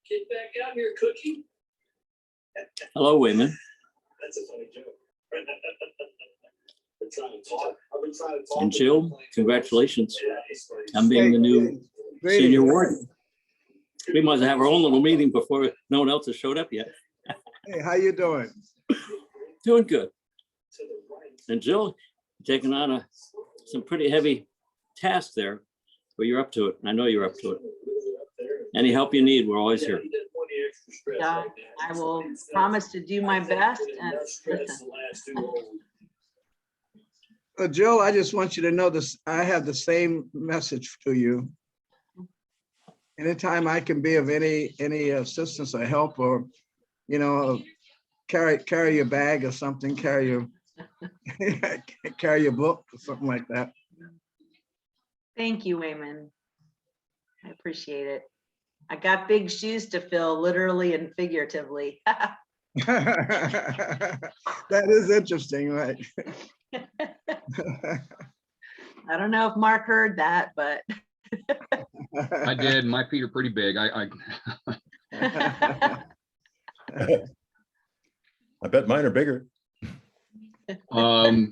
Get back out here, Cookie. Hello, Wayman. That's a funny joke. I've been trying to talk. And Jill, congratulations on being the new Great. senior warden. We must have our own little meeting before no one else has showed up yet. Hey, how you doing? Doing good. And Jill, taking on some pretty heavy tasks there, but you're up to it. I know you're up to it. Any help you need, we're always here. Yeah, I will promise to do my best. And Jill, I just want you to know this. I have the same message to you. Anytime I can be of any assistance or help, or carry your bag or something, carry your book or something like that. thank you, Wayman. I appreciate it. I got big shoes to fill, literally and figuratively. That is interesting, right? I don't know if Mark heard that, but I did. My feet are pretty big. I bet mine are bigger. Okay.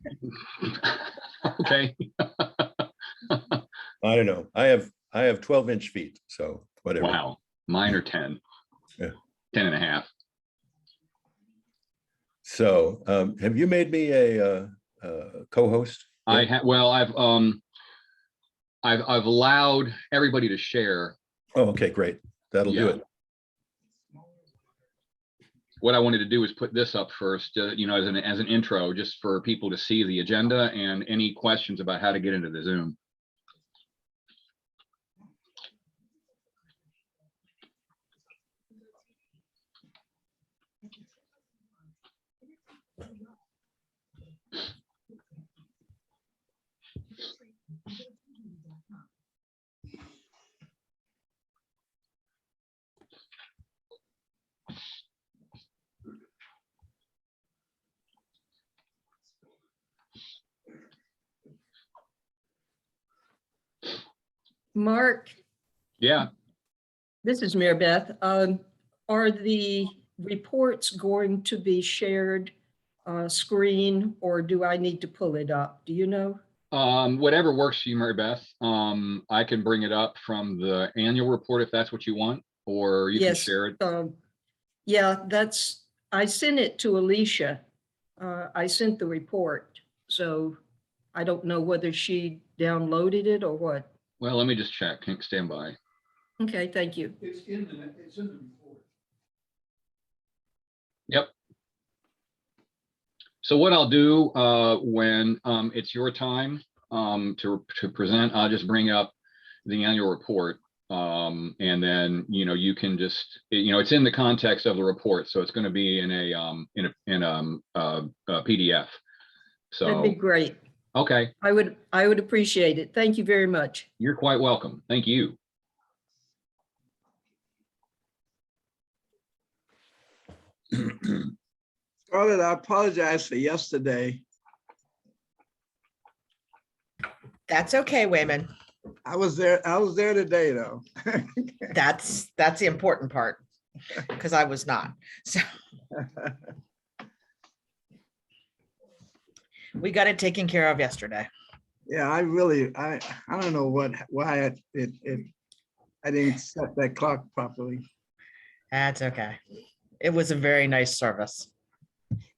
I don't know. I have 12-inch feet, so whatever. Wow. Mine are 10. Yeah. 10 and a half. So have you made me a co-host? I have, well, I've allowed everybody to share. Oh, okay, great. That'll do it. What I wanted to do is put this up first, as an intro, just for people to see the agenda and any questions about how to get into the Zoom. Mark, Yeah. this is Mary Beth. Are the reports going to be shared screen, or do I need to pull it up? Do you know? Whatever works for you, Mary Beth. I can bring it up from the annual report if that's what you want, or you can share it. Yeah, I sent it to Alicia. I sent the report, so I don't know whether she downloaded it or what. Well, let me just check. Stand by. Okay, thank you. It's in the report. Yep. So what I'll do when it's your time to present, I'll just bring up the annual report, and then you can just it's in the context of the report, so it's going to be in a PDF. So That'd be great. Okay. I would appreciate it. Thank you very much. You're quite welcome. Thank you. Scarlett, I apologize for yesterday. That's okay, Wayman. I was there today, though. That's the important part, because I was not. So we got it taken care of yesterday. Yeah, I don't know why I didn't set that clock properly. That's okay. It was a very nice service.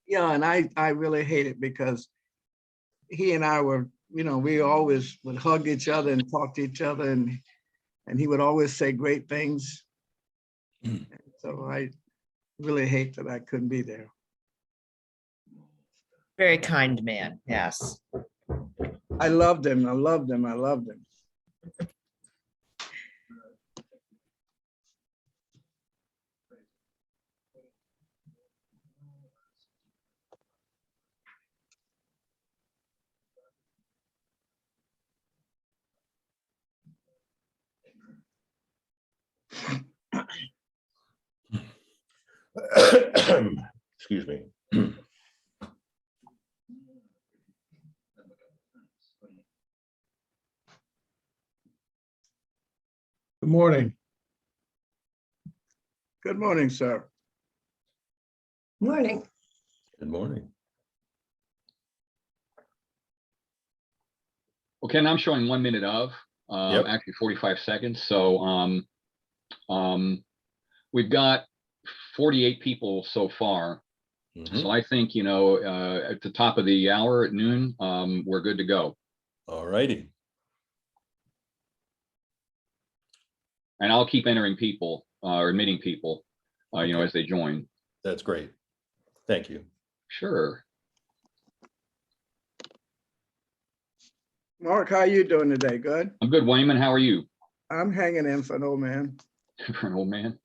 Yeah, and I really hate it because he and I were, we always would hug each other and talk to each other, and he would always say great things. So I really hate that I couldn't be there. Very kind man. Yes. I loved him. I loved him. I loved him. Excuse me. Good morning. Good morning, sir. Morning. Good morning. Okay, now I'm showing 1 minute of, Yep. actually 45 seconds. So we've got 48 people so far. Mhm. So I think, you know, at the top of the hour at noon, we're good to go. All righty. And I'll keep entering people or admitting people, you know, Okay. as they join. That's great. Thank you. Sure. Mark, how you doing today? Good? I'm good, Wayman. How are you? I'm hanging in for an old man. For an old man.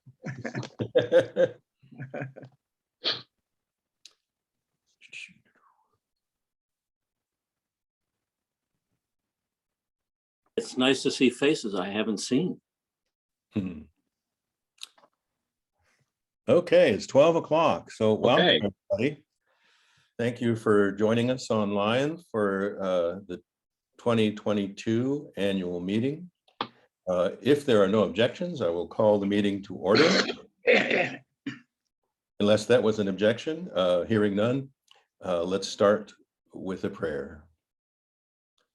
It's nice to see faces I haven't seen. Hmm. Okay, it's 12 o'clock. So welcome, Okay. everybody. Thank you for joining us online for the 2022 annual meeting. If there are no objections, I will call the meeting to order. Unless that was an objection, hearing none, let's start with a prayer.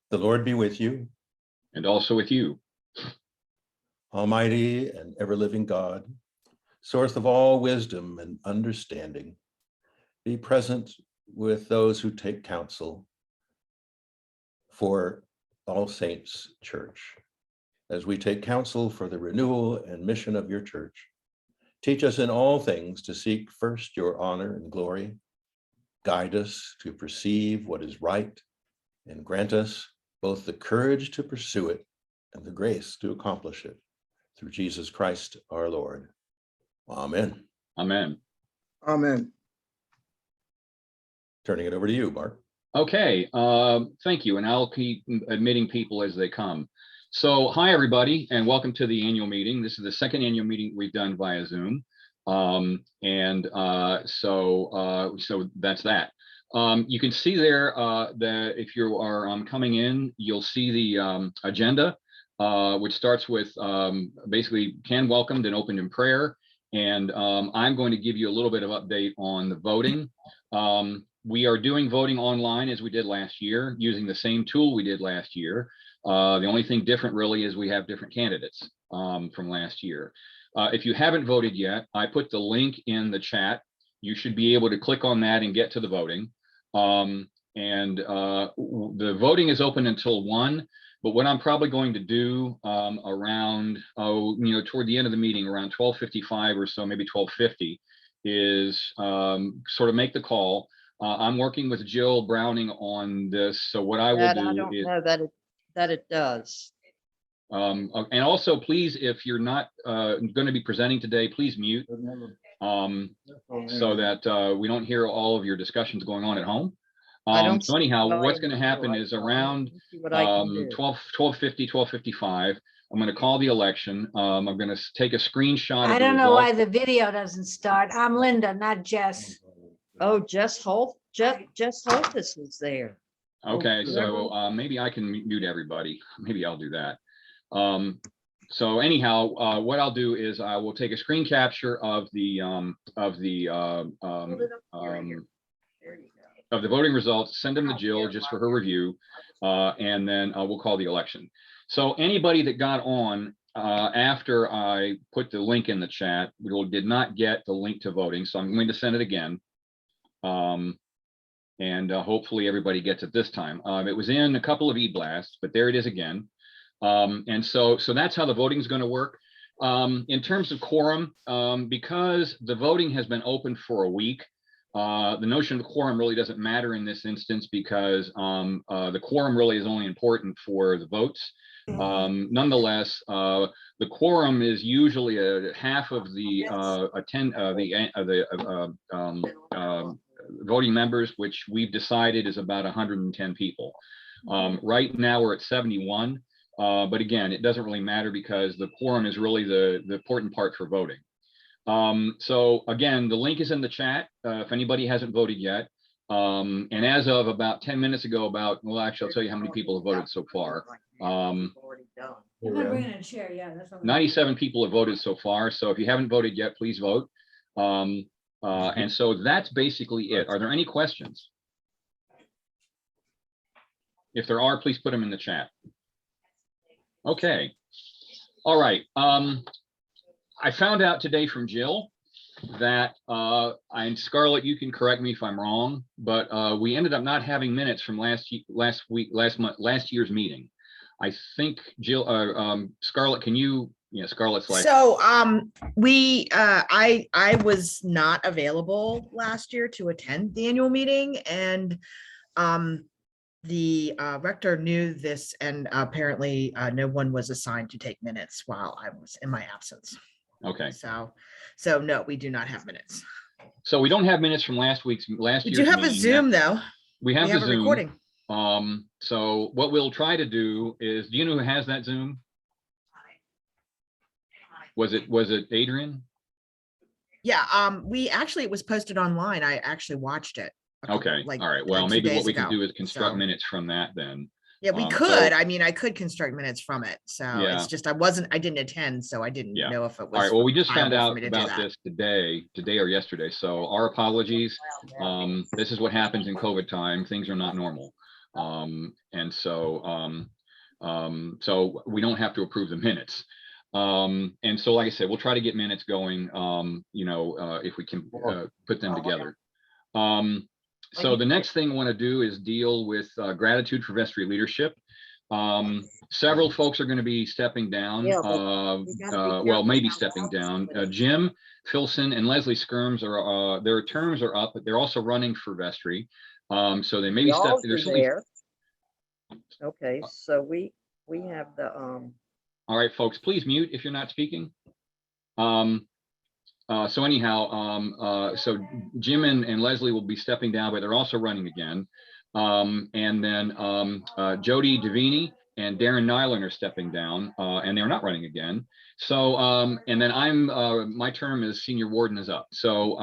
The Lord be with you, And also with you. Almighty and ever-living God, source of all wisdom and understanding. Be present with those who take counsel for All Saints Church. As we take counsel for the renewal and mission of your church, teach us in all things to seek first your honor and glory. Guide us to perceive what is right, and grant us both the courage to pursue it and the grace to accomplish it. Through Jesus Christ our Lord. Amen. Amen. Amen. Turning it over to you, Mark. Okay, thank you. And I'll keep admitting people as they come. So hi, everybody, and welcome to the annual meeting. This is the second annual meeting we've done via Zoom. So that's that. You can see there that if you are coming in, you'll see the agenda, which starts with basically Ken welcomed and opened in prayer. And I'm going to give you a little bit of update on the voting. We are doing voting online as we did last year, using the same tool we did last year. The only thing different really is we have different candidates from last year. If you haven't voted yet, I put the link in the chat. You should be able to click on that and get to the voting. The voting is open until 1, but what I'm probably going to do around, toward the end of the meeting, around 12:55 or so, maybe 12:50, is sort of make the call. I'm working with Jill Browning on this. So what I will That do I don't is, know that it does. and also please, if you're not going to be presenting today, please mute so that we don't hear all of your discussions going on at home. I don't So anyhow, see what's going to volume happen anyway, is so around let's see what I can do. 12:50, 12:55, I'm going to call the election. I'm going to take a screenshot of I the don't know why result. the video doesn't start. I'm Linda, not Jess. Oh, Jess Holtis is there. Okay, Oh, so maybe I can mute everybody. Maybe I'll do that. So anyhow, what I'll do is I will take a screen capture of the voting results, send them to Jill just for her review, and then we'll call the election. So anybody that got on after I put the link in the chat did not get the link to voting, so I'm going to send it again. Hopefully everybody gets it this time. It was in a couple of e-blasts, but there it is again. So that's how the voting is going to work. In terms of quorum, because the voting has been open for a week, the notion of quorum really doesn't matter in this instance because the quorum really is only important for the votes. Nonetheless, the quorum is usually a half of the voting members, which we've decided is about 110 people. Right now we're at 71, but again, it doesn't really matter because the quorum is really the important part for voting. So again, the link is in the chat if anybody hasn't voted yet. And as of about 10 minutes ago, well, actually, I'll tell you how many people have voted so far. I'm not bringing a chair, yeah, that's what. 97 people have voted so far. So if you haven't voted yet, please vote. And so that's basically it. Are there any questions? If there are, please put them in the chat. Okay. All right. I found out today from Jill that, and Scarlett, you can correct me if I'm wrong, but we ended up not having minutes from last year's meeting. I think Jill, Scarlett, can you? Yeah, Scarlett's like. So I was not available last year to attend the annual meeting, and the rector knew this, and apparently no one was assigned to take minutes while I was in my absence. Okay. So no, we do not have minutes. So we don't have minutes from last We year's do have a meeting. Zoom though. We have We the have a Zoom. recording. So what we'll try to do is, do you know who has that Zoom? Was it Adrian? Yeah, it was posted online. I actually watched it. Okay, all right. Well, 2 maybe what days we can ago. do is construct So- minutes from that then. Yeah, we so- could. I mean, I could construct minutes from it. So Yeah. it's just I didn't attend, so I didn't Yeah. know if it was. All right, well, we just found viable for out me to do about that. this today or yesterday. So our apologies. This is what happens in COVID time. Things are not normal. And so we don't have to approve the minutes. And so, like I said, we'll try to get minutes going, if we can put them together. So the next thing I want to do is deal with gratitude for Vestry leadership. Several folks are going to be stepping down. Yeah, but we gotta be Well, maybe careful stepping now. down. Jim Filson and Leslie Skirms are their terms are up, but they're also running for Vestry. So they may be Y'all stepping. are There's certainly. there. Okay, so we have the, All right, folks, please mute if you're not speaking. So anyhow, so Jim and Leslie will be stepping down, but they're also running again. And then Jody Davini and Darren Nyland are stepping down, and they're not running again. So, and then my term as senior warden is up. So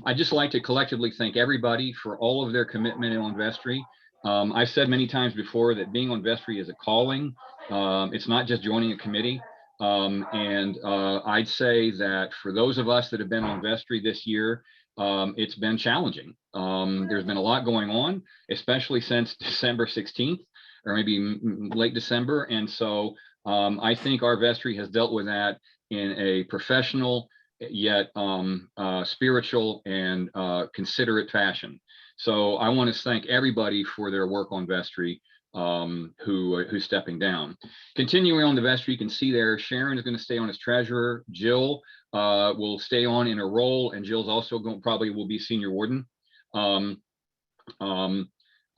I'd just like to collectively thank everybody for all of their commitment on Vestry. I've said many times before that being on Vestry is a calling. It's not just joining a committee. And I'd say that for those of us that have been on Vestry this year, it's been challenging. There's been a lot going on, especially since December 16th, or maybe late December. And so I think our Vestry has dealt with that in a professional, yet spiritual and considerate fashion. So I want to thank everybody for their work on Vestry. Who's stepping down. Continuing on the Vestry, you can see there, Sharon is going to stay on as treasurer. Jill will stay on in a role, and Jill's also probably will be senior warden. Dan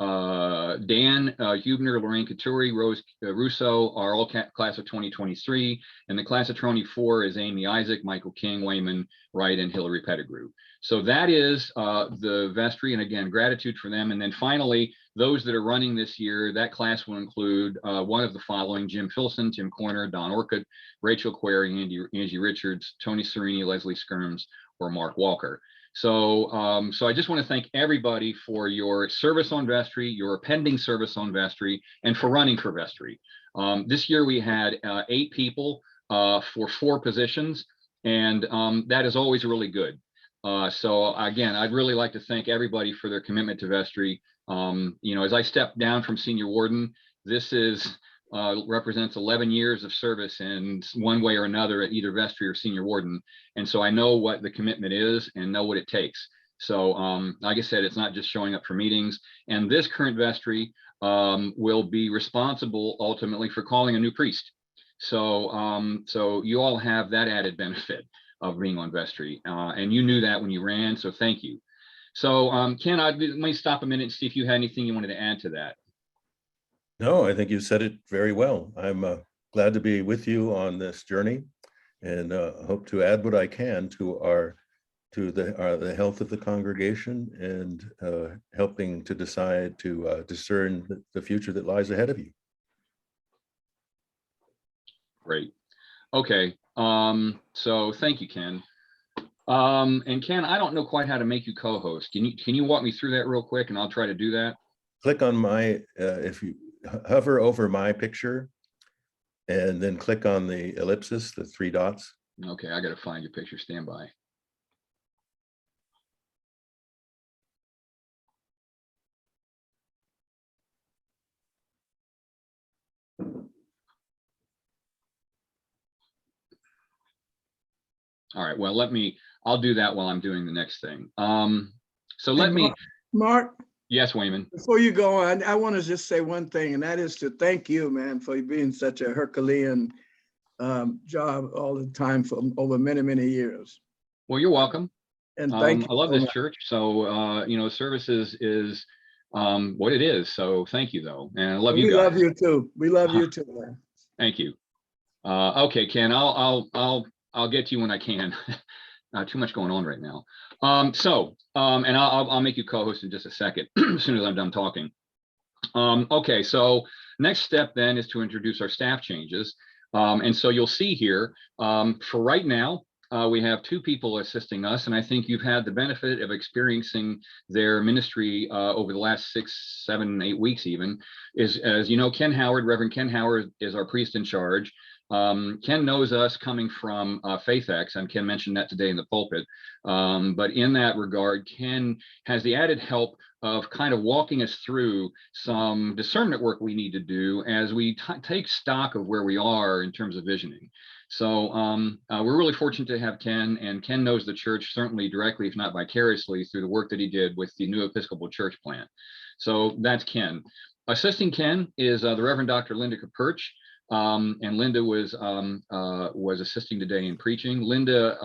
Hubner, Lorraine Couturi, Rose Russo are all class of 2023, and the class of 24 is Amy Isaac, Michael King, Wayman Wright, and Hillary Pettigrew. So that is the Vestry, and again, gratitude for them. And then finally, those that are running this year, that class will include one of the following: Jim Filson, Tim Corner, Don Orcutt, Rachel Query, Angie Richards, Tony Serini, Leslie Skirms, or Mark Walker. So, so I just want to thank everybody for your service on Vestry, your pending service on Vestry, and for running for Vestry. This year we had 8 people for 4 positions, and that is always really good. So again, I'd really like to thank everybody for their commitment to Vestry. As I step down from senior warden, this represents 11 years of service in one way or another at either Vestry or senior warden. And so I know what the commitment is and know what it takes. So like I said, it's not just showing up for meetings. And this current Vestry will be responsible ultimately for calling a new priest. So, so you all have that added benefit of being on Vestry. And you knew that when you ran, so thank you. So Ken, let me stop a minute and see if you had anything you wanted to add to that. No, I think you said it very well. I'm glad to be with you on this journey, and hope to add what I can to the health of the congregation, and helping to decide to discern the future that lies ahead of you. Great. Okay. So thank you, Ken. And Ken, I don't know quite how to make you co-host. Can you walk me through that real quick, and I'll try to do that. Click on my, if you hover over my picture, And then click on the ellipsis, the 3 dots. Okay, I gotta find your picture, stand by. All right, well, I'll do that while I'm doing the next thing. So let me, Mark, yes, Wayman. before you go on, I want to just say one thing, and that is to thank you, man, for being such a Herculean job all the time for over many, many years. Well, you're welcome. And thank you. I love so this much. church. So, you know, services is what it is. So thank you though. And I love you We guys. love you too. We love you too, man. Thank you. Okay, Ken, I'll get to you when I can. Too much going on right now. And I'll make you co-host in just a second, as soon as I'm done talking. Okay, so next step then is to introduce our staff changes. And so you'll see here, for right now, we have 2 people assisting us, and I think you've had the benefit of experiencing their ministry over the last 6, 7, 8 weeks even. As you know, Ken Howard, Reverend Ken Howard is our priest in charge. Ken knows us coming from Hvac, and Ken mentioned that today in the pulpit. But in that regard, Ken has the added help of kind of walking us through some discernment work we need to do as we take stock of where we are in terms of visioning. So we're really fortunate to have Ken, and Ken knows the church certainly directly, if not vicariously, through the work that he did with the new Episcopal church plant. So that's Ken. Assisting Ken is the Reverend Dr. Linda Kapurch. And Linda was assisting today in preaching. Linda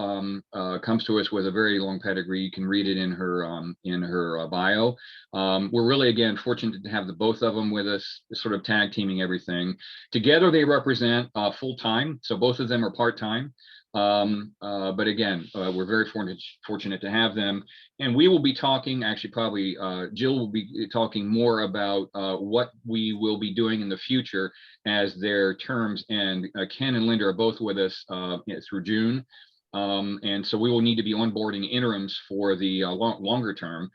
comes to us with a very long pedigree. You can read it in her bio. We're really, again, fortunate to have the both of them with us, sort of tag teaming everything. Together, they represent full time, so both of them are part time. But again, we're very fortunate to have them. And we will be talking, actually, probably Jill will be talking more about what we will be doing in the future as their terms end. Ken and Linda are both with us through June. And so we will need to be onboarding interims for the longer term,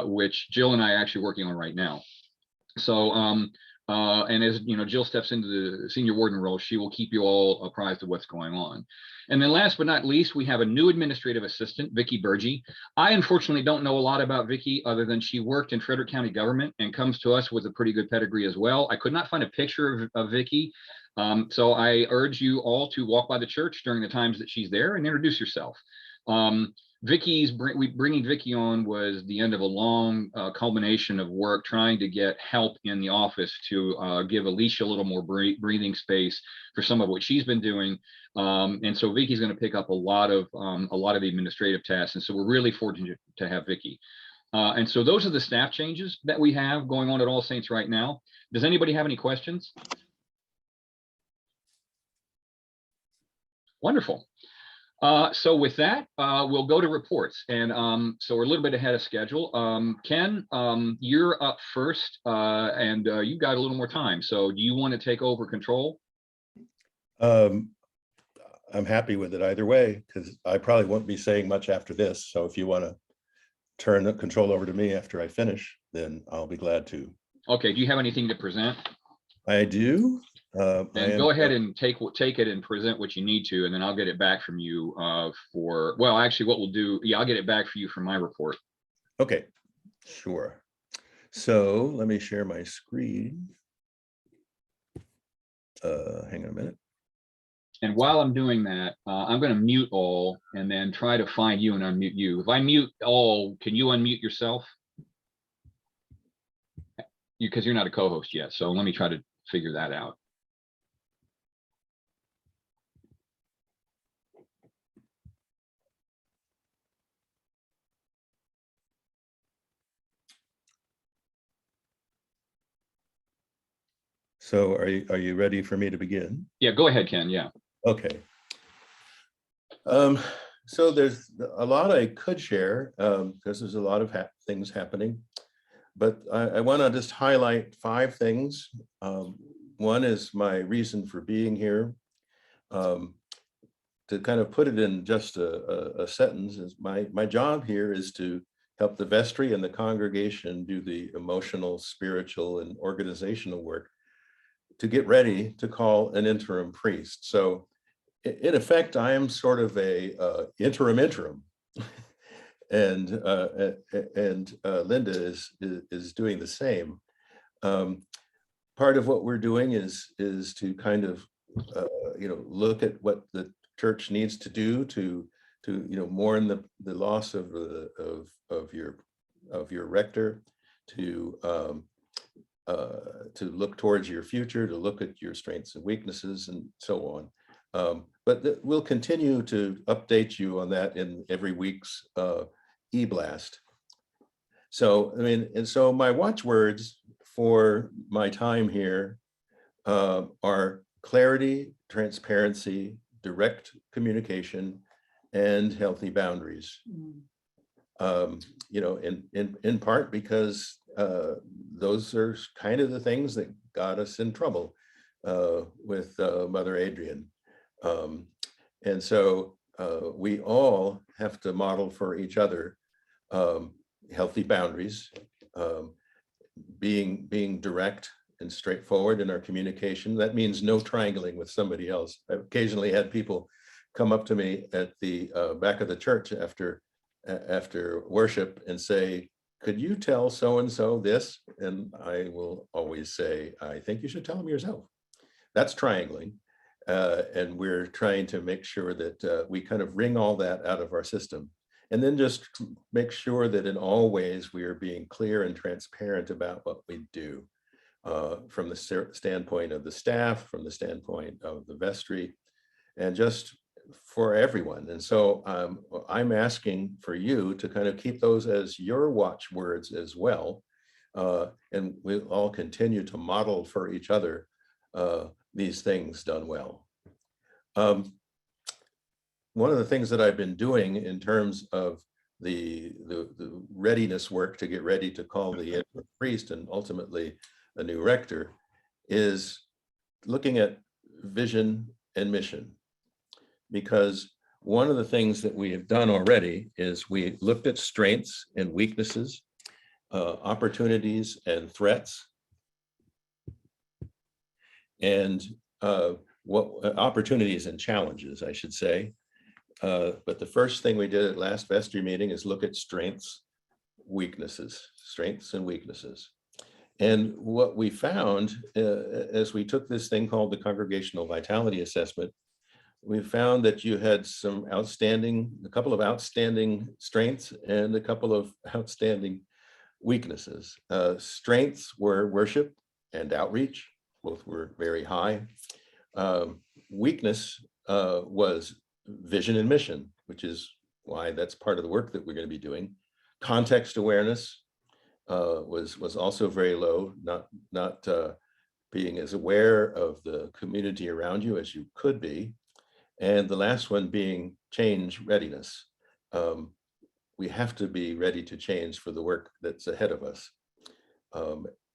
which Jill and I are actually working on right now. So, and as you know, Jill steps into the senior warden role, she will keep you all apprised of what's going on. And then last but not least, we have a new administrative assistant, Vicki Burgie. I unfortunately don't know a lot about Vicki other than she worked in Frederick County government and comes to us with a pretty good pedigree as well. I could not find a picture of Vicki. So I urge you all to walk by the church during the times that she's there and introduce yourself. Bringing Vicki on was the end of a long culmination of work trying to get help in the office to give Alicia a little more breathing space for some of what she's been doing. And so Vicki's going to pick up a lot of the administrative tasks. And so we're really fortunate to have Vicki. And so those are the staff changes that we have going on at All Saints right now. Does anybody have any questions? Wonderful. So with that, we'll go to reports. And so we're a little bit ahead of schedule. Ken, you're up first, and you've got a little more time. So do you want to take over control? I'm happy with it either way, because I probably won't be saying much after this. So if you want to turn the control over to me after I finish, then I'll be glad to. Okay, do you have anything to present? I do. And go ahead and take it and present what you need to, and then I'll get it back from you well, actually what we'll do, I'll get it back for you for my report. Okay, sure. So let me share my screen. Hang on a minute. And while I'm doing that, I'm going to mute all and then try to find you and unmute you. If I mute all, can you unmute yourself? Because you're not a co-host yet, so let me try to figure that out. So are you ready for me to begin? Yeah, go ahead, Ken. Yeah. Okay. So there's a lot I could share because there's a lot of things happening, but I want to just highlight 5 things. One is my reason for being here. To kind of put it in just a sentence, is my job here is to help the vestry and the congregation do the emotional, spiritual, and organizational work to get ready to call an interim priest. So in effect, I am sort of a interim. And Linda is doing the same. Part of what we're doing is to kind of look at what the church needs to do to mourn the loss of your rector, to look towards your future, to look at your strengths and weaknesses, and so on. But we'll continue to update you on that in every week's e-blast. So, I mean, and so my watchwords for my time here are clarity, transparency, direct communication, and healthy boundaries. In part because those are kind of the things that got us in trouble with Mother Adrian. And so we all have to model for each other healthy boundaries, being direct and straightforward in our communication. That means no triangling with somebody else. I've occasionally had people come up to me at the back of the church after worship and say, could you tell so-and-so this? And I will always say, I think you should tell them yourself. That's triangling. And we're trying to make sure that we kind of wring all that out of our system. And then just make sure that in all ways we are being clear and transparent about what we do from the standpoint of the staff, from the standpoint of the vestry, and just for everyone. And so I'm asking for you to kind of keep those as your watchwords as well. And we'll all continue to model for each other these things done well. One of the things that I've been doing in terms of the readiness work to get ready to call the interim priest and ultimately a new rector is looking at vision and mission. Because one of the things that we have done already is we looked at strengths and weaknesses, opportunities and threats, and what opportunities and challenges, I should say. But the first thing we did at last vestry meeting is look at strengths and weaknesses. And what we found as we took this thing called the Congregational Vitality Assessment, we found that you had a couple of outstanding strengths and a couple of outstanding weaknesses. Strengths were worship and outreach, both were very high. Weakness was vision and mission, which is why that's part of the work that we're going to be doing. Context awareness was also very low, not being as aware of the community around you as you could be. And the last one being change readiness. We have to be ready to change for the work that's ahead of us.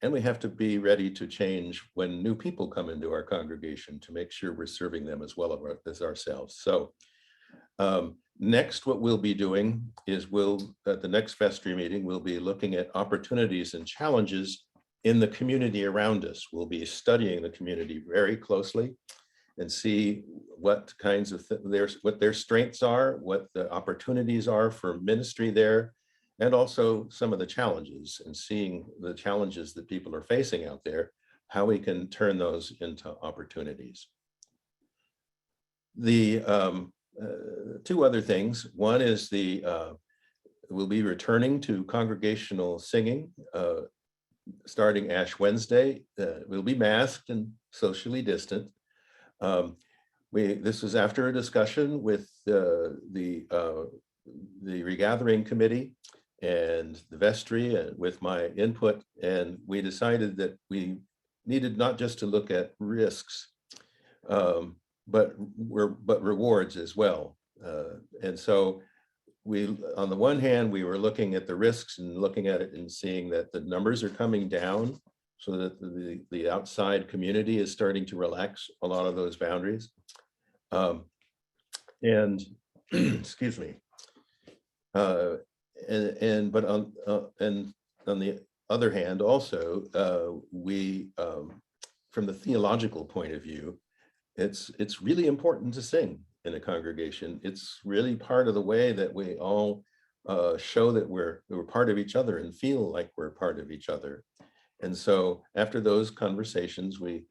And we have to be ready to change when new people come into our congregation to make sure we're serving them as well as ourselves. So next, what we'll be doing is at the next vestry meeting, we'll be looking at opportunities and challenges in the community around us. We'll be studying the community very closely and see what kinds of what their strengths are, what the opportunities are for ministry there, and also some of the challenges, and seeing the challenges that people are facing out there, how we can turn those into opportunities. The two other things. One is we'll be returning to congregational singing starting Ash Wednesday. We'll be masked and socially distant. This was after a discussion with the regathering committee and the vestry and with my input, and we decided that we needed not just to look at risks, but rewards as well. And so on the one hand, we were looking at the risks and looking at it and seeing that the numbers are coming down, so that the outside community is starting to relax a lot of those boundaries. And excuse me. But on the other hand, also we from the theological point of view, it's really important to sing in a congregation. It's really part of the way that we all show that we're part of each other and feel like we're part of each other. And so after those conversations, we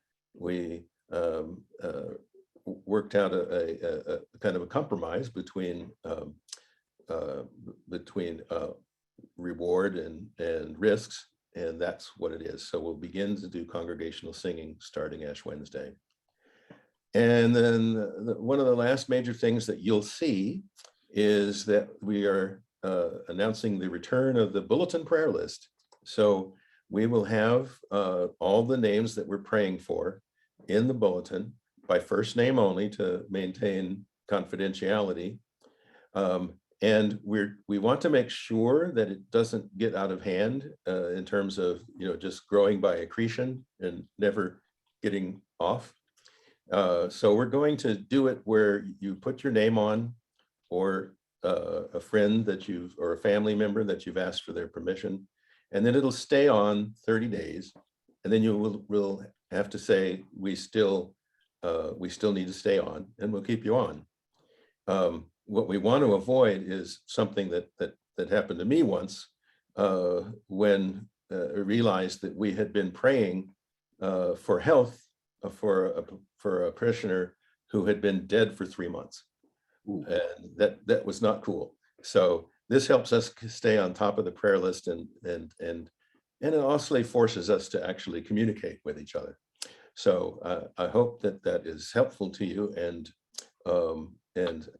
worked out a kind of a compromise between reward and risks, and that's what it is. So we'll begin to do congregational singing starting Ash Wednesday. And then one of the last major things that you'll see is that we are announcing the return of the Bulletin prayer list. So we will have all the names that we're praying for in the Bulletin by first name only to maintain confidentiality. And we want to make sure that it doesn't get out of hand in terms of, just growing by accretion and never getting off. So we're going to do it where you put your name on, or a friend or a family member that you've asked for their permission, and then it'll stay on 30 days. And then you will have to say, we still need to stay on, and we'll keep you on. What we want to avoid is something that happened to me once when I realized that we had been praying for health for a parishioner who had been dead for 3 months. Ooh. And that was not cool. So this helps us stay on top of the prayer list, and it also forces us to actually communicate with each other. So I hope that is helpful to you, and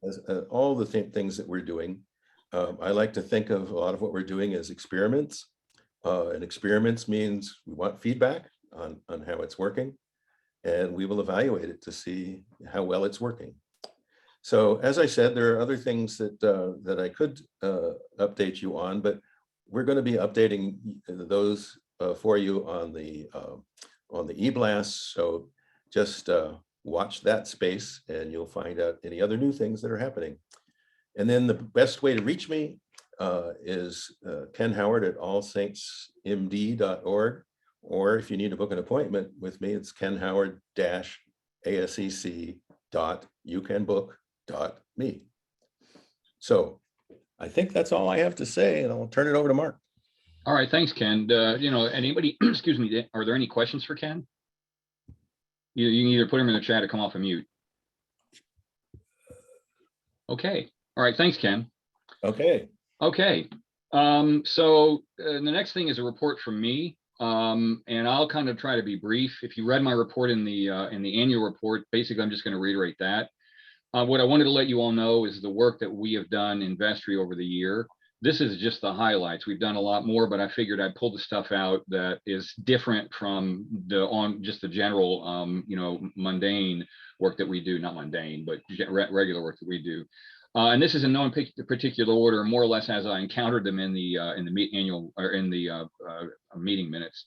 as all the things that we're doing, I like to think of a lot of what we're doing as experiments. And experiments means we want feedback on how it's working, and we will evaluate it to see how well it's working. So as I said, there are other things that I could update you on, but we're going to be updating those for you on the e-blast. So just watch that space, and you'll find out any other new things that are happening. And then the best way to reach me is Ken Howard at allsaintsmd.org. Or if you need to book an appointment with me, it's kenhoward-asec.youcanbook.me. So I think that's all I have to say, and I'll turn it over to Mark. All right, thanks, Ken. Anybody, excuse me, are there any questions for Ken? You can either put them in the chat or come off of mute. Okay. All right. Thanks, Ken. Okay. Okay. So the next thing is a report from me. And I'll kind of try to be brief. If you read my report in the annual report, basically, I'm just going to reiterate that. What I wanted to let you all know is the work that we have done in Vestry over the year. This is just the highlights. We've done a lot more, but I figured I'd pull the stuff out that is different from just the general, mundane work that we do. Not mundane, but regular work that we do. And this is in no particular order, more or less as I encountered them in the annual or in the meeting minutes.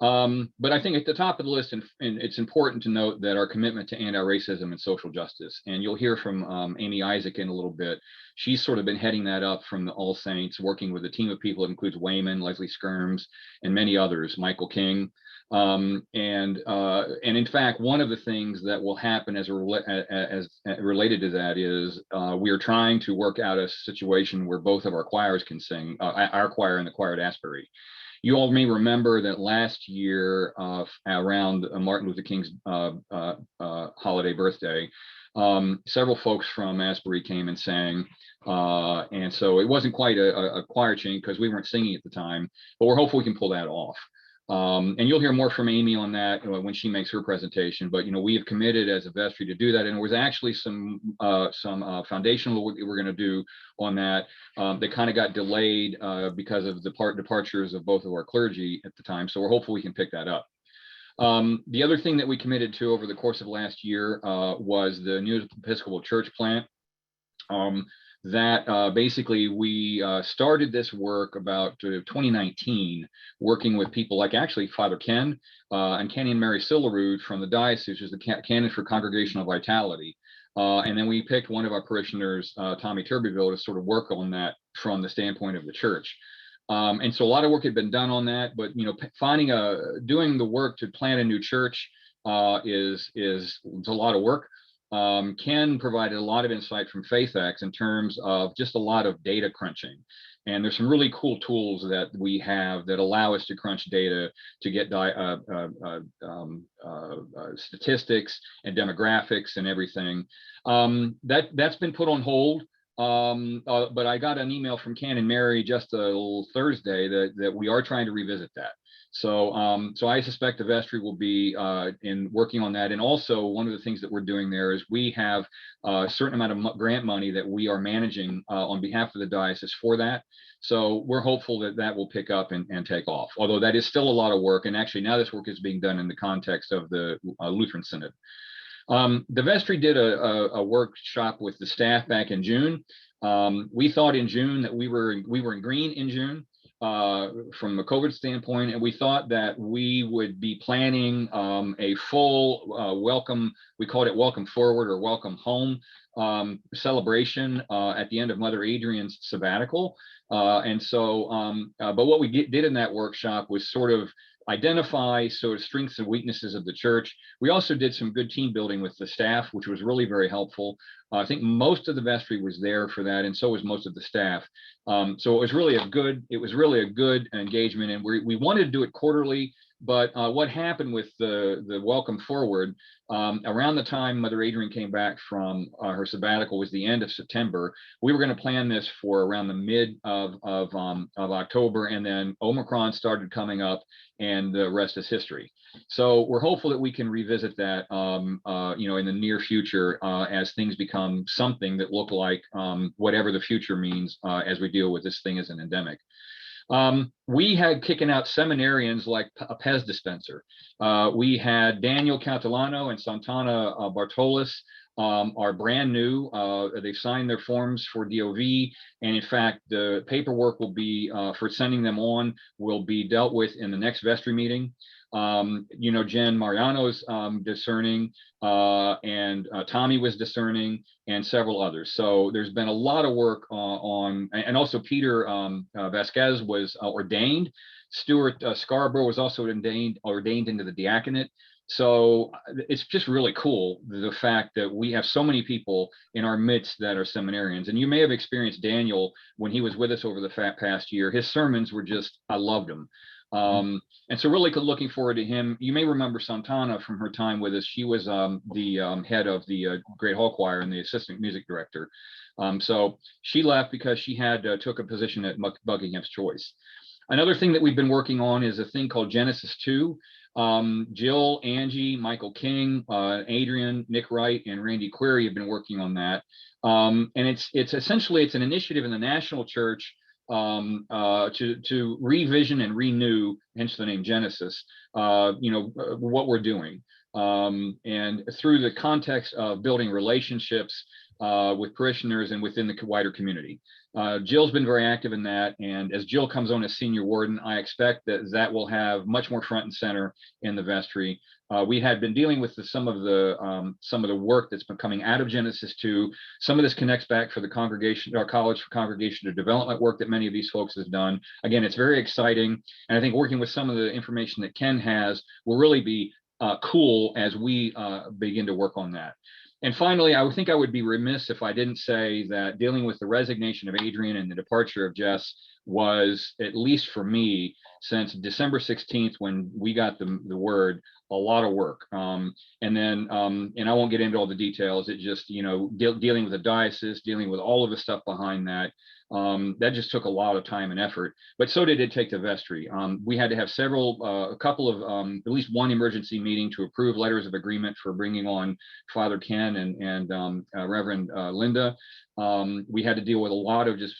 But I think at the top of the list, and it's important to note that our commitment to anti-racism and social justice, and you'll hear from Amy Isaac in a little bit. She's sort of been heading that up from the All Saints, working with a team of people that includes Wayman, Leslie Skirms, and many others, Michael King. And in fact, one of the things that will happen as related to that is we are trying to work out a situation where both of our choirs can sing, our choir and the choir at Asbury. You all may remember that last year around Martin Luther King's holiday birthday, several folks from Asbury came and sang. And so it wasn't quite a choir change because we weren't singing at the time, but we're hopeful we can pull that off. And you'll hear more from Amy on that when she makes her presentation. But we have committed as a vestry to do that, and there was actually some foundational work that we're going to do on that. That kind of got delayed because of the departures of both of our clergy at the time. So we're hopeful we can pick that up. The other thing that we committed to over the course of last year was the new Episcopal church plant. Basically we started this work about 2019, working with people like actually Father Ken and Kenny and Mary Sillerud from the diocese, who's the canon for Congregational Vitality. And then we picked one of our parishioners, Tommy Turbyville, to sort of work on that from the standpoint of the church. And so a lot of work had been done on that, but doing the work to plant a new church is it's a lot of work. Ken provided a lot of insight from Hvac in terms of just a lot of data crunching. And there's some really cool tools that we have that allow us to crunch data to get statistics and demographics and everything. That's been put on hold. But I got an email from Ken and Mary just a little Thursday that we are trying to revisit that. So, so I suspect the vestry will be in working on that. And also one of the things that we're doing there is we have a certain amount of grant money that we are managing on behalf of the diocese for that. So we're hopeful that that will pick up and take off, although that is still a lot of work. And actually now this work is being done in the context of the Lutheran Synod. The vestry did a workshop with the staff back in June. We thought in June that we were in green in June. From a COVID standpoint, and we thought that we would be planning a full welcome, we called it welcome forward or welcome home celebration at the end of Mother Adrian's sabbatical. But what we did in that workshop was sort of identify sort of strengths and weaknesses of the church. We also did some good team building with the staff, which was really very helpful. I think most of the vestry was there for that, and so was most of the staff. So it was really a good engagement, and we wanted to do it quarterly. But what happened with the welcome forward, around the time Mother Adrian came back from her sabbatical was the end of September. We were going to plan this for around the mid of October, and then Omicron started coming up, and the rest is history. So we're hopeful that we can revisit that, in the near future as things become something that look like whatever the future means as we deal with this thing as an endemic. We had kicking out seminarians like a Pez dispenser. We had Daniel Catalano and Santana Bartolis are brand new. They've signed their forms for DOV, and in fact, the paperwork will be for sending them on will be dealt with in the next vestry meeting. Jen Mariano's discerning, and Tommy was discerning, and several others. So there's been a lot of work and also Peter Vasquez was ordained. Stuart Scarborough was also ordained into the diaconate. So it's just really cool, the fact that we have so many people in our midst that are seminarians. And you may have experienced Daniel when he was with us over the past year. His sermons were just, I loved them. And so really looking forward to him. You may remember Santana from her time with us. She was the head of the Great Hall Choir and the assistant music director. So she left because she had took a position at Buckingham's Choice. Another thing that we've been working on is a thing called Genesis 2. Jill, Angie, Michael King, Adrian, Nick Wright, and Randy Query have been working on that. And it's essentially an initiative in the national church to revision and renew, hence the name Genesis, what we're doing. And through the context of building relationships with parishioners and within the wider community. Jill's been very active in that, and as Jill comes on as senior warden, I expect that will have much more front and center in the vestry. We had been dealing with some of the work that's been coming out of Genesis 2. Some of this connects back for the congregation, our College for Congregational Development work that many of these folks have done. Again, it's very exciting, and I think working with some of the information that Ken has will really be cool as we begin to work on that. And finally, I would think I would be remiss if I didn't say that dealing with the resignation of Adrian and the departure of Jess was, at least for me, since December 16th, when we got the word, a lot of work. And I won't get into all the details. It just, dealing with the diocese, dealing with all of the stuff behind that, that just took a lot of time and effort, but so did it take the vestry. We had to have a couple of, at least one emergency meeting to approve letters of agreement for bringing on Father Ken and Reverend Linda. We had to deal with a lot of just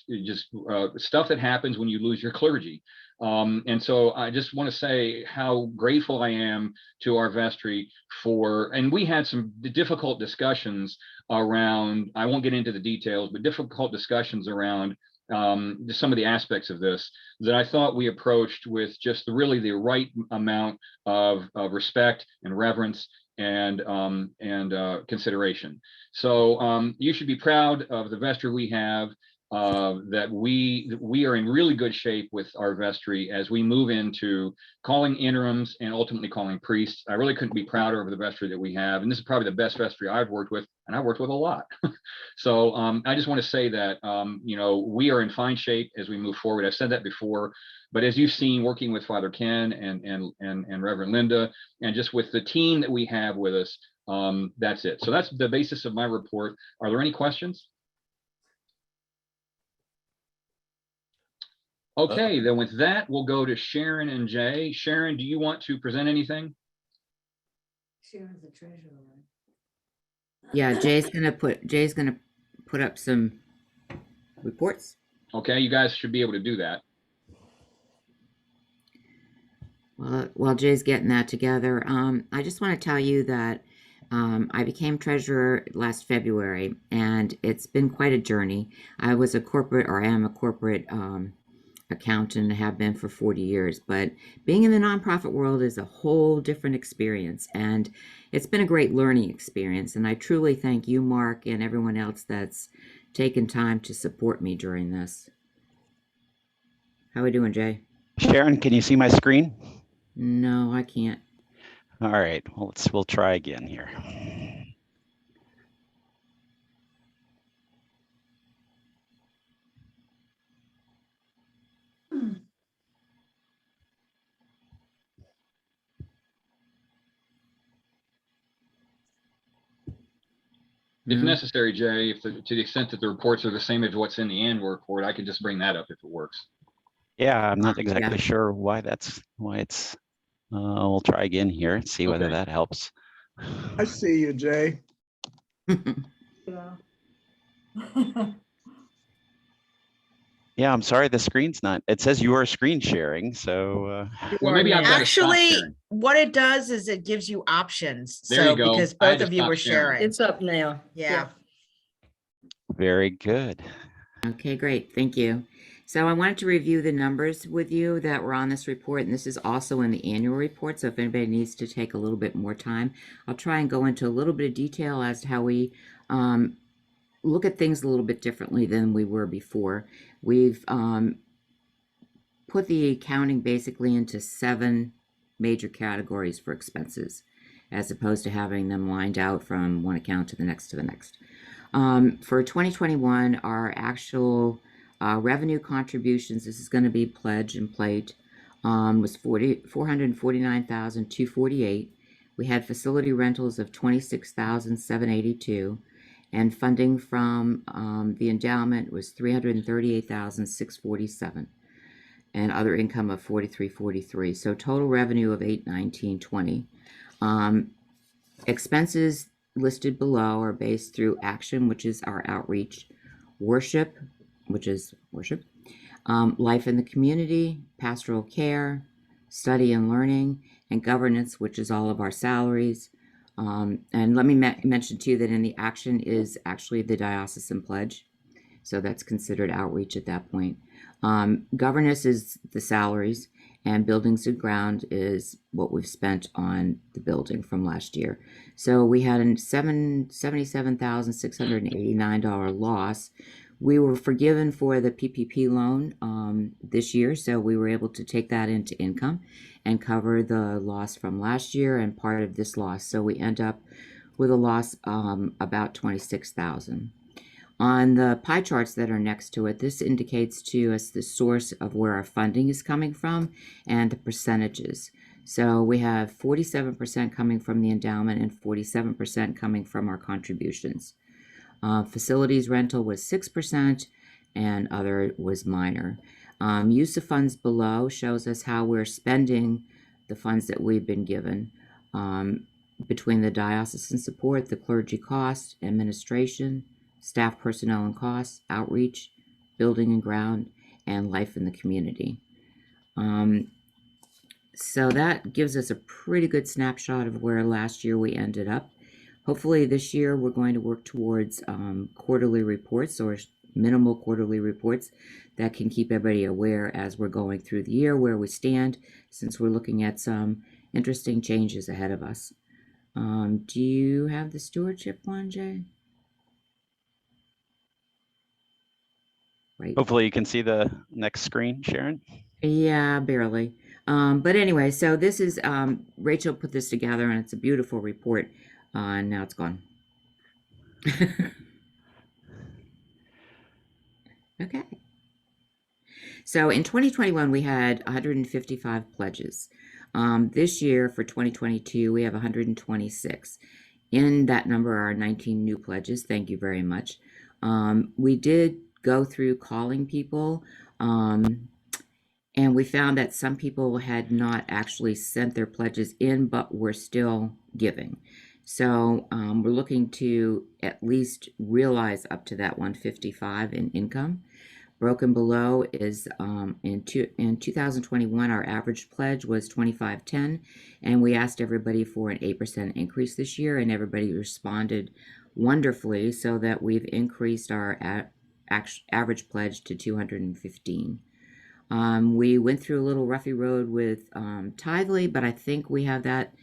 stuff that happens when you lose your clergy. And so I just want to say how grateful I am to our vestry and we had some difficult discussions around, I won't get into the details, but difficult discussions around some of the aspects of this that I thought we approached with just really the right amount of respect and reverence and consideration. So you should be proud of the vestry we have. that we are in really good shape with our vestry as we move into calling interims and ultimately calling priests. I really couldn't be prouder of the vestry that we have. And this is probably the best vestry I've worked with, and I've worked with a lot. So I just want to say that, we are in fine shape as we move forward. I've said that before, but as you've seen working with Father Ken and Reverend Linda, and just with the team that we have with us, that's it. So that's the basis of my report. Are there any questions? Okay, then with that, we'll go to Sharon and Jay. Sharon, do you want to present anything? Sharon's the treasurer. Yeah, Jay's gonna put up some reports. Okay, you guys should be able to do that. Well, while Jay's getting that together, I just want to tell you that I became treasurer last February, and it's been quite a journey. I am a corporate accountant and have been for 40 years, but being in the nonprofit world is a whole different experience, and it's been a great learning experience. And I truly thank you, Mark, and everyone else that's taken time to support me during this. How are we doing, Jay? Sharon, can you see my screen? No, I can't. All right, well, we'll try again here. If necessary, Jay, to the extent that the reports are the same as what's in the annual report, I could just bring that up if it works. Yeah, I'm not exactly sure why it's, we'll try again here and see whether that helps. I see you, Jay. Yeah. Yeah, I'm sorry, the screen's not, it says you are screen sharing, so. Well, maybe I've got to stop Actually, sharing. what it does is it gives you options. There So you go. because I had both to of you stop were sharing. sharing. It's up now. Yeah. Very good. Okay, great. Thank you. So I wanted to review the numbers with you that were on this report, and this is also in the annual report. So if anybody needs to take a little bit more time, I'll try and go into a little bit of detail as to how we look at things a little bit differently than we were before. We've put the accounting basically into 7 major categories for expenses, as opposed to having them lined out from one account to the next to the next. For 2021, our actual revenue contributions, this is going to be pledge and plate, was $449,248. We had facility rentals of $26,782, and funding from the endowment was $338,647, and other income of $43.43. So total revenue of $819.20. Expenses listed below are based through action, which is our outreach, worship, which is worship, life in the community, pastoral care, study and learning, and governance, which is all of our salaries. And let me mention too that in the action is actually the diocesan pledge. So that's considered outreach at that point. Governance is the salaries, and buildings and ground is what we've spent on the building from last year. So we had a $77,689 loss. We were forgiven for the PPP loan this year, so we were able to take that into income and cover the loss from last year and part of this loss. So we end up with a loss about $26,000. On the pie charts that are next to it, this indicates to us the source of where our funding is coming from and the percentages. So we have 47% coming from the endowment and 47% coming from our contributions. Facilities rental was 6% and other was minor. Use of funds below shows us how we're spending the funds that we've been given between the diocesan support, the clergy cost, administration, staff personnel and costs, outreach, building and ground, and life in the community. So that gives us a pretty good snapshot of where last year we ended up. Hopefully this year we're going to work towards quarterly reports or minimal quarterly reports that can keep everybody aware as we're going through the year where we stand, since we're looking at some interesting changes ahead of us. Do you have the stewardship one, Jay? right? Hopefully you can see the next screen, Sharon. Yeah, barely. But anyway, so this is, Rachel put this together and it's a beautiful report. And now it's gone. Okay. So in 2021, we had 155 pledges. This year for 2022, we have 126. In that number are 19 new pledges. Thank you very much. We did go through calling people, and we found that some people had not actually sent their pledges in, but were still giving. So we're looking to at least realize up to that 155 in income. Broken below is in 2021, our average pledge was 2510, and we asked everybody for an 8% increase this year, and everybody responded wonderfully, so that we've increased our average pledge to 215. We went through a little roughy road with Tithely, but I think we have that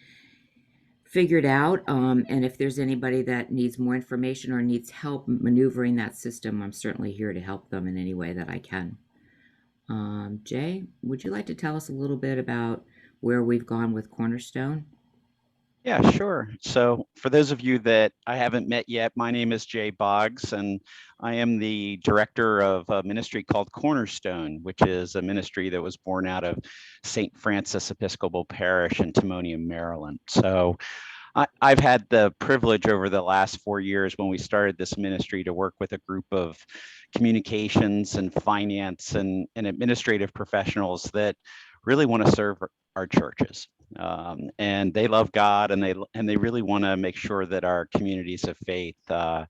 figured out. And if there's anybody that needs more information or needs help maneuvering that system, I'm certainly here to help them in any way that I can. Jay, would you like to tell us a little bit about where we've gone with Cornerstone? Yeah, sure. So for those of you that I haven't met yet, my name is Jay Boggs, and I am the director of a ministry called Cornerstone, which is a ministry that was born out of St. Francis Episcopal Parish in Timonium, Maryland. So I've had the privilege over the last 4 years when we started this ministry to work with a group of communications and finance and administrative professionals that really want to serve our churches. And they love God, and they really want to make sure that our communities of faith are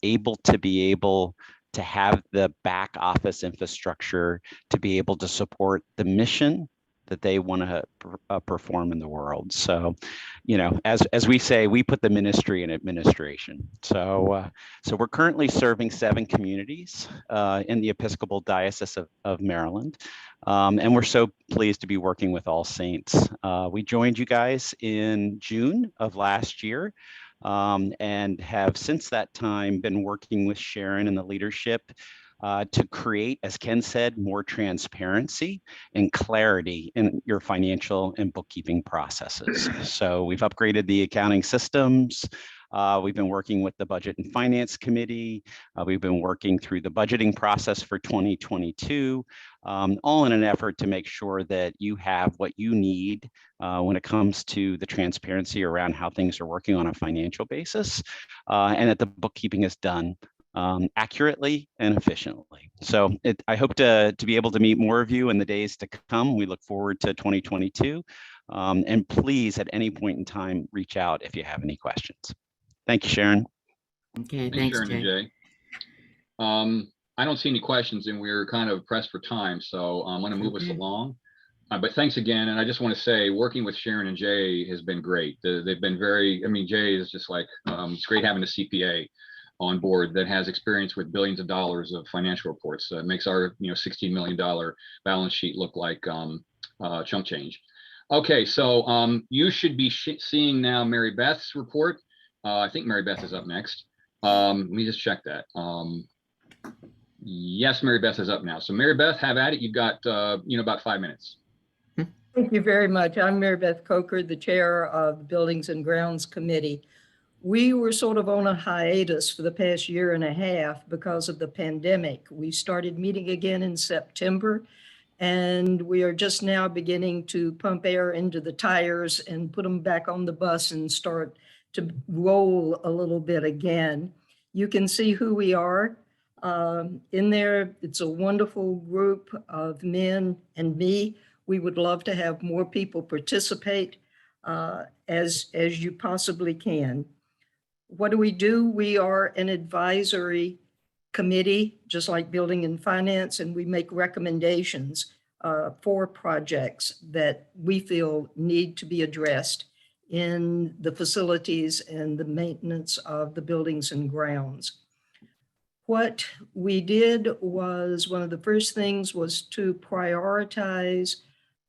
able to have the back office infrastructure to be able to support the mission that they want to perform in the world. So, as we say, we put the ministry in administration. So we're currently serving 7 communities in the Episcopal Diocese of Maryland. And we're so pleased to be working with All Saints. We joined you guys in June of last year, and have since that time been working with Sharon and the leadership to create, as Ken said, more transparency and clarity in your financial and bookkeeping processes. So we've upgraded the accounting systems. We've been working with the Budget and Finance Committee. We've been working through the budgeting process for 2022, all in an effort to make sure that you have what you need when it comes to the transparency around how things are working on a financial basis, and that the bookkeeping is done accurately and efficiently. So I hope to be able to meet more of you in the days to come. We look forward to 2022. And please, at any point in time, reach out if you have any questions. Thank you, Sharon. Okay, Thanks, thanks, Sharon Jay. and Jay. I don't see any questions, and we're kind of pressed for time, so I'm going to move us along. But thanks again, and I just want to say, working with Sharon and Jay has been great. They've been very, Jay is just like, it's great having a CPA on board that has experience with billions of dollars of financial reports. It makes our $16 million balance sheet look like chunk change. Okay, so you should be seeing now Mary Beth's report. I think Mary Beth is up next. Let me just check that. Yes, Mary Beth is up now. So Mary Beth, have at it. You've got about 5 minutes. Thank you very much. I'm Mary Beth Coker, the chair of the Buildings and Grounds Committee. We were sort of on a hiatus for the past year and a half because of the pandemic. We started meeting again in September, and we are just now beginning to pump air into the tires and put them back on the bus and start to roll a little bit again. You can see who we are in there. It's a wonderful group of men and me. We would love to have more people participate as you possibly can. What do? We are an advisory committee, just like Building and Finance, and we make recommendations for projects that we feel need to be addressed in the facilities and the maintenance of the buildings and grounds. What we did was, one of the first things was to prioritize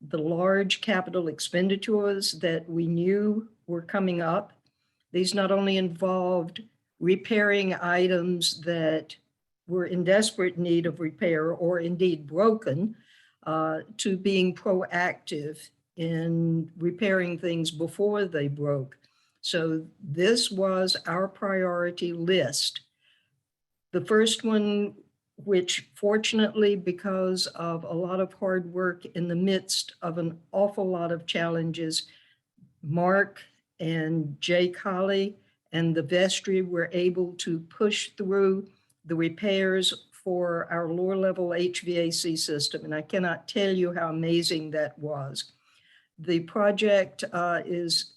the large capital expenditures that we knew were coming up. These not only involved repairing items that were in desperate need of repair or indeed broken, to being proactive in repairing things before they broke. So this was our priority list. The first one, which fortunately, because of a lot of hard work in the midst of an awful lot of challenges, Mark and Jay Colley and the Vestry were able to push through the repairs for our lower level HVAC system. And I cannot tell you how amazing that was. The project is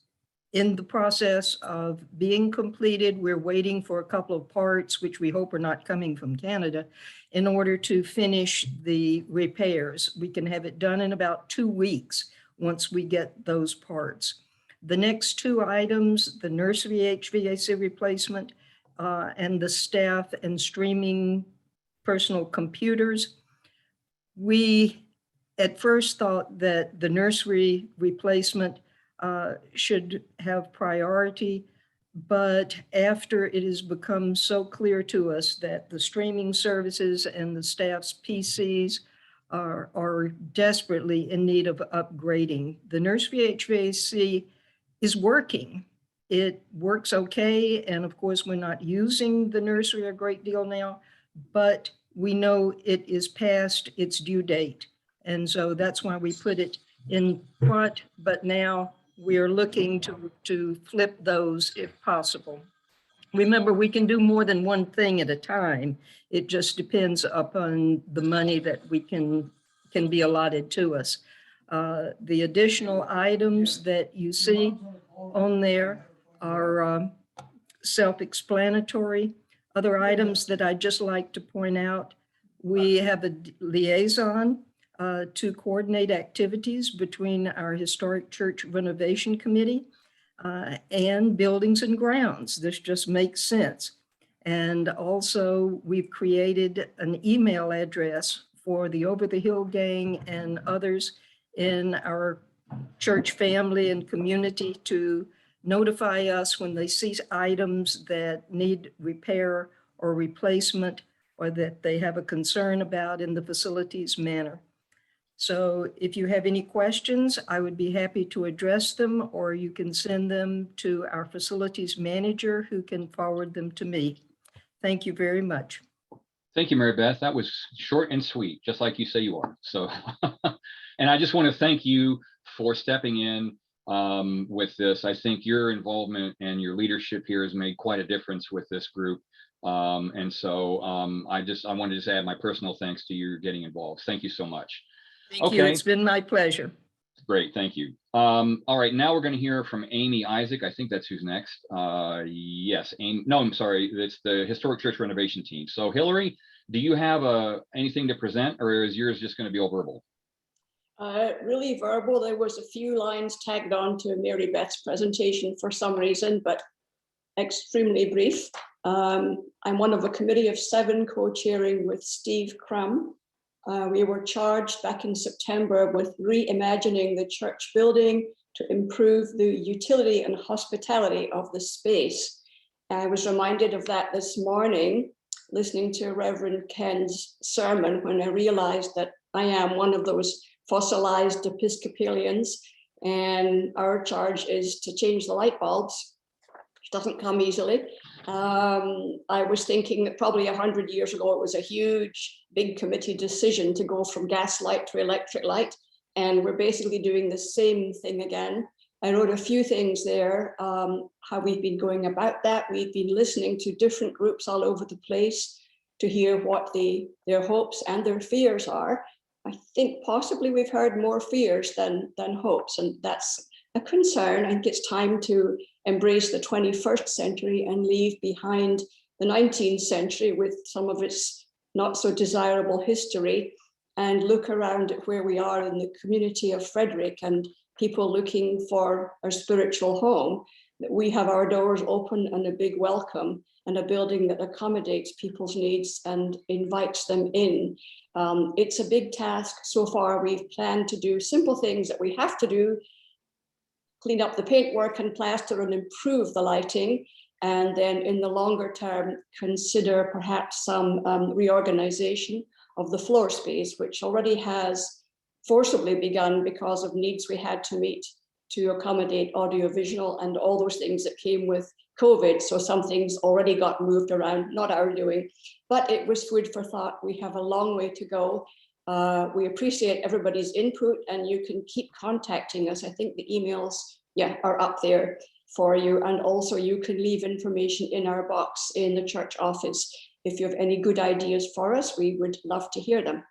in the process of being completed. We're waiting for a couple of parts, which we hope are not coming from Canada, in order to finish the repairs. We can have it done in about 2 weeks once we get those parts. The next two items, the nursery HVAC replacement and the staff and streaming personal computers. We at first thought that the nursery replacement should have priority, but after it has become so clear to us that the streaming services and the staff's PCs are desperately in need of upgrading. The nursery HVAC is working. It works okay. And of course, we're not using the nursery a great deal now, but we know it is past its due date. And so that's why we put it in front, but now we are looking to flip those if possible. Remember, we can do more than one thing at a time. It just depends upon the money that we can be allotted to us. The additional items that you see on there are self-explanatory. Other items that I'd just like to point out, we have a liaison to coordinate activities between our Historic Church Renovation Committee and Buildings and Grounds. This just makes sense. And also we've created an email address for the Over the Hill Gang and others in our church family and community to notify us when they see items that need repair or replacement or that they have a concern about in the facilities manner. So if you have any questions, I would be happy to address them, or you can send them to our facilities manager who can forward them to me. Thank you very much. Thank you, Mary Beth. That was short and sweet, just like you say you are. So, and I just want to thank you for stepping in with this. I think your involvement and your leadership here has made quite a difference with this group. And so I wanted to just add my personal thanks to you getting involved. Thank you so much. Thank you. It's been my pleasure. Great, thank you. All right, now we're going to hear from Amy Isaac. I think that's who's next. Yes, Amy. No, I'm sorry. It's the Historic Church Renovation team. So Hillary, do you have anything to present, or is yours just going to be all verbal? Really verbal. There was a few lines tagged on to Mary Beth's presentation for some reason, but extremely brief. I'm one of a committee of 7 co-chairing with Steve Crum. We were charged back in September with reimagining the church building to improve the utility and hospitality of the space. I was reminded of that this morning, listening to Reverend Ken's sermon, when I realized that I am one of those fossilized Episcopalians, and our charge is to change the light bulbs, which doesn't come easily. I was thinking that probably 100 years ago, it was a huge, big committee decision to go from gas light to electric light. And we're basically doing the same thing again. I wrote a few things there, how we've been going about that. We've been listening to different groups all over the place to hear what their hopes and their fears are. I think possibly we've heard more fears than hopes, and that's a concern. I think it's time to embrace the 21st century and leave behind the 19th century with some of its not so desirable history, and look around at where we are in the community of Frederick and people looking for a spiritual home, that we have our doors open and a big welcome and a building that accommodates people's needs and invites them in. It's a big task. So far, we've planned to do simple things that we have to do, clean up the paintwork and plaster and improve the lighting. And then in the longer term, consider perhaps some reorganization of the floor space, which already has forcibly begun because of needs we had to meet to accommodate audiovisual and all those things that came with COVID. So some things already got moved around, not our doing, but it was food for thought. We have a long way to go. We appreciate everybody's input, and you can keep contacting us. I think the emails, are up there for you. And also you can leave information in our box in the church office. If you have any good ideas for us, we would love to hear them.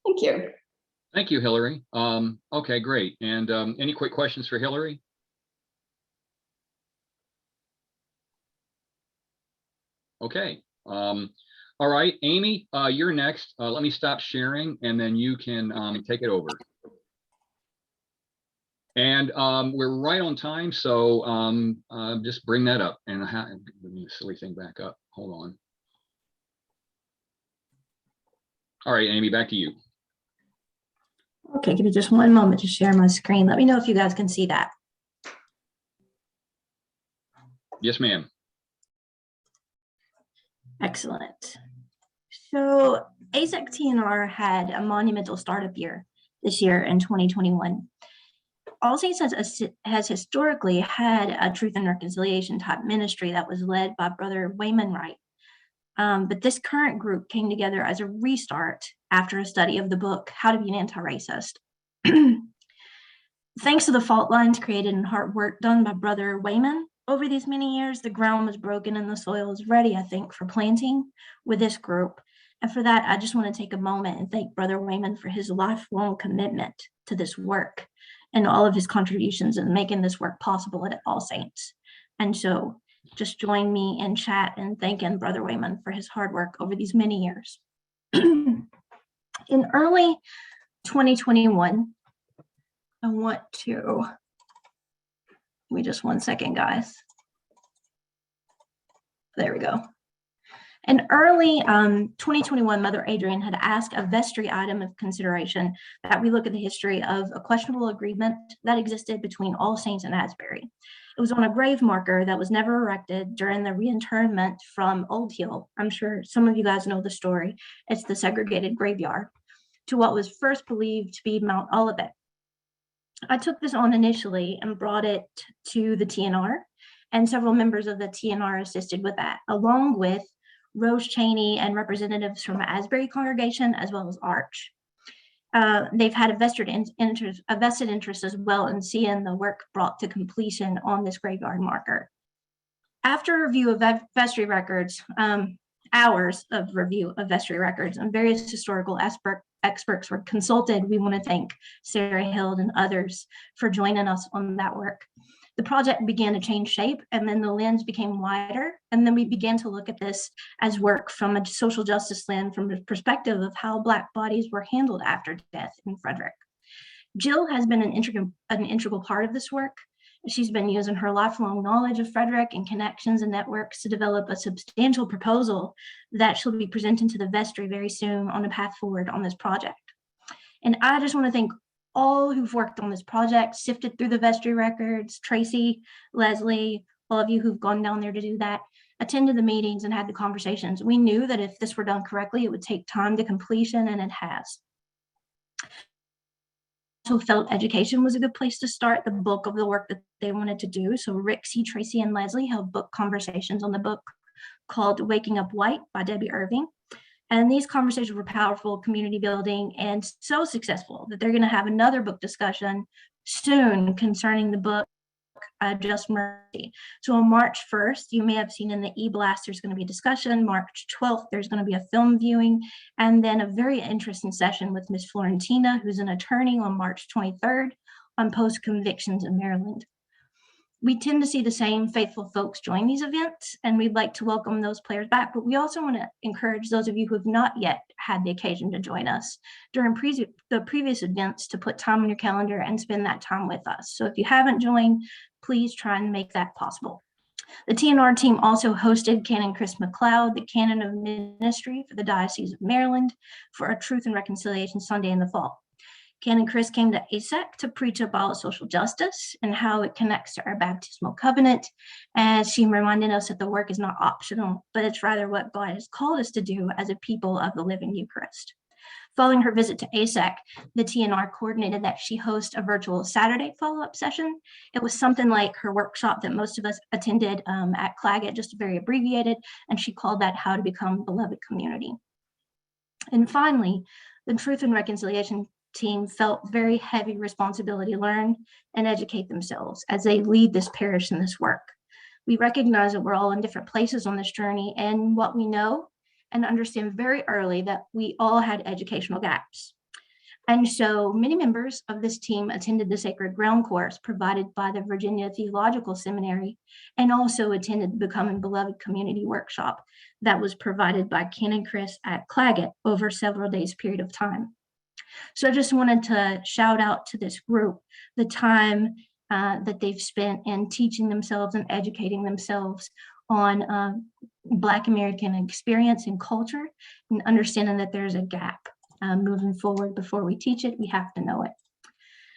Thank you. Thank you, Hillary. Okay, great. And any quick questions for Hillary? Okay. All right, Amy, you're next. Let me stop sharing and then you can take it over. And we're right on time, so just bring that up. And let me get a silly thing back up. Hold on. All right, Amy, back to you. Okay, give me just one moment to share my screen. Let me know if you guys can see that. Yes, ma'am. Excellent. So ASEC TNR had a monumental startup year this year in 2021. All Saints has historically had a truth and reconciliation type ministry that was led by Brother Wayman Wright. But this current group came together as a restart after a study of the book, How to Be an Anti-Racist. Thanks to the fault lines created and hard work done by Brother Wayman, over these many years, the ground was broken and the soil is ready, I think, for planting with this group. And for that, I just want to take a moment and thank Brother Wayman for his lifelong commitment to this work and all of his contributions in making this work possible at All Saints. And so just join me in chat and thanking Brother Wayman for his hard work over these many years. In early 2021, I want to, give me just one second, guys. There we go. In early 2021, Mother Adrian had asked a vestry item of consideration that we look at the history of a questionable agreement that existed between All Saints and Asbury. It was on a grave marker that was never erected during the reinterment from Old Hill. I'm sure some of you guys know the story. It's the segregated graveyard to what was first believed to be Mount Olivet. I took this on initially and brought it to the TNR, and several members of the TNR assisted with that, along with Rose Cheney and representatives from Asbury Congregation, as well as Arch. They've had a vested interest as well in seeing the work brought to completion on this graveyard marker. After review of vestry records, hours of review of vestry records and various historical experts were consulted, we want to thank Sarah Hild and others for joining us on that work. The project began to change shape, and then the lens became wider, and then we began to look at this as work from a social justice lens from the perspective of how Black bodies were handled after death in Frederick. Jill has been an integral part of this work. She's been using her lifelong knowledge of Frederick and connections and networks to develop a substantial proposal that she'll be presenting to the vestry very soon on a path forward on this project. And I just want to thank all who've worked on this project, sifted through the vestry records, Tracy, Leslie, all of you who've gone down there to do that, attended the meetings and had the conversations. We knew that if this were done correctly, it would take time to completion, and it has. Also felt education was a good place to start the bulk of the work that they wanted to do. So Rixie, Tracy, and Leslie held book conversations on the book called Waking Up White by Debbie Irving. And these conversations were powerful, community building, and so successful that they're going to have another book discussion soon concerning the book Just Mercy. So on March 1st, you may have seen in the e-blast, there's going to be a discussion. March 12th, there's going to be a film viewing, and then a very interesting session with Miss Florentina, who's an attorney, on March 23rd on post-convictions in Maryland. We tend to see the same faithful folks join these events, and we'd like to welcome those players back, but we also want to encourage those of you who have not yet had the occasion to join us during the previous events to put time on your calendar and spend that time with us. So if you haven't joined, please try and make that possible. The TNR team also hosted Canon Chris McLeod, the Canon of Ministry for the Diocese of Maryland, for a Truth and Reconciliation Sunday in the fall. Canon Chris came to Hvac to preach about social justice and how it connects to our baptismal covenant. And she reminded us that the work is not optional, but it's rather what God has called us to do as a people of the living Eucharist. Following her visit to Hvac, the TNR coordinated that she host a virtual Saturday follow-up session. It was something like her workshop that most of us attended at Claggett, just very abbreviated, and she called that How to Become Beloved Community. And finally, the Truth and Reconciliation team felt very heavy responsibility to learn and educate themselves as they lead this parish in this work. We recognize that we're all in different places on this journey, and what we know and understand very early that we all had educational gaps. And so many members of this team attended the Sacred Ground course provided by the Virginia Theological Seminary, and also attended the Becoming Beloved Community workshop that was provided by Canon Chris at Claggett over several days period of time. So I just wanted to shout out to this group, the time that they've spent in teaching themselves and educating themselves on Black American experience and culture, and understanding that there's a gap moving forward. Before we teach it, we have to know it.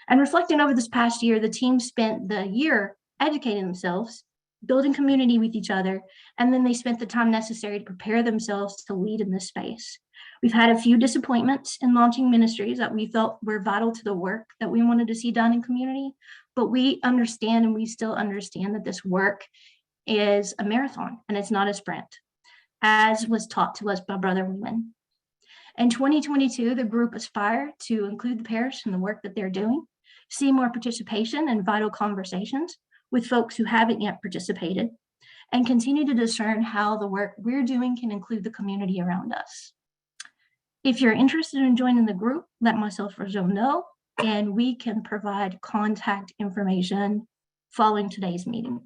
And reflecting over this past year, the team spent the year educating themselves, building community with each other, and then they spent the time necessary to prepare themselves to lead in this space. We've had a few disappointments in launching ministries that we felt were vital to the work that we wanted to see done in community, but we understand, and we still understand, that this work is a marathon and it's not a sprint, as was taught to us by Brother Whelan. In 2022, the group aspired to include the parish in the work that they're doing, see more participation and vital conversations with folks who haven't yet participated, and continue to discern how the work we're doing can include the community around us. If you're interested in joining the group, let myself or Joe know, and we can provide contact information following today's meeting.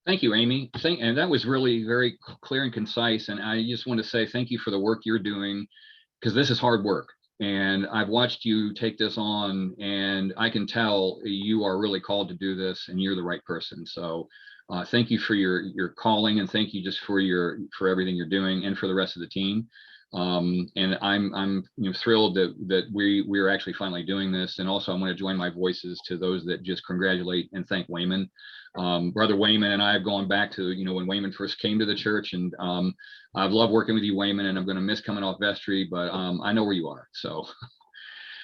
Thank you, Amy. And that was really very clear and concise. And I just want to say thank you for the work you're doing, because this is hard work. And I've watched you take this on, and I can tell you are really called to do this, and you're the right person. So thank you for your calling, and thank you just for everything you're doing, and for the rest of the team. And I'm thrilled that we're actually finally doing this. And also I want to join my voices to those that just congratulate and thank Wayman. Brother Wayman and I have gone back to, when Wayman first came to the church, and I've loved working with you, Wayman, and I'm going to miss coming off Vestry, but I know where you are. So,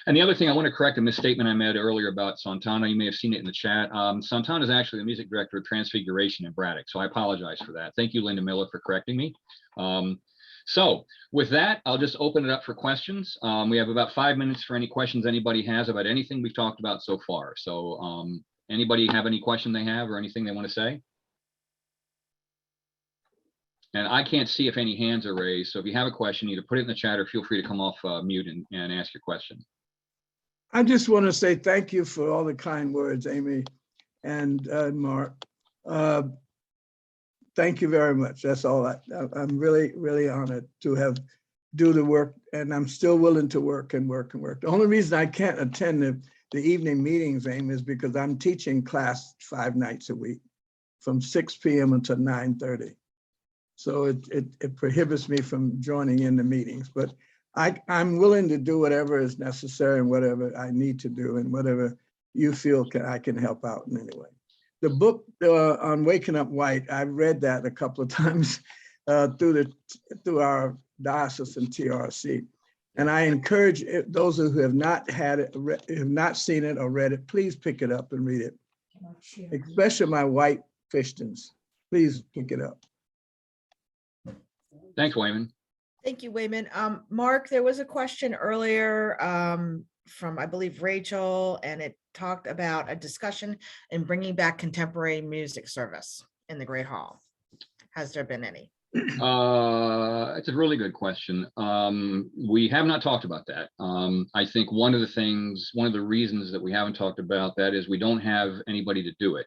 and the other thing, I want to correct a misstatement I made earlier about Santana. You may have seen it in the chat. Santana is actually the music director of Transfiguration in Braddock, so I apologize for that. Thank you, Linda Miller, for correcting me. So with that, I'll just open it up for questions. We have about 5 minutes for any questions anybody has about anything we've talked about so far. So anybody have any question they have or anything they want to say? And I can't see if any hands are raised. So if you have a question, either put it in the chat or feel free to come off mute and ask your question. I just want to say thank you for all the kind words, Amy and Mark. Thank you very much. That's all. I'm really, really honored to do the work, and I'm still willing to work and work and work. The only reason I can't attend the evening meetings, Amy, is because I'm teaching class 5 nights a week from 6 p.m. until 9:30. So it prohibits me from joining in the meetings, but I'm willing to do whatever is necessary and whatever I need to do and whatever you feel I can help out in any way. The book on Waking Up White, I've read that a couple of times through our diocese and TRC. And I encourage those who have not had it, have not seen it or read it, please pick it up and read it. Especially my white Christians, please pick it up. Thanks, Wayman. Thank you, Wayman. Mark, there was a question earlier from, I believe, Rachel, and it talked about a discussion in bringing back contemporary music service in the Great Hall. Has there been any? It's a really good question. We have not talked about that. I think one of the reasons that we haven't talked about that is we don't have anybody to do it.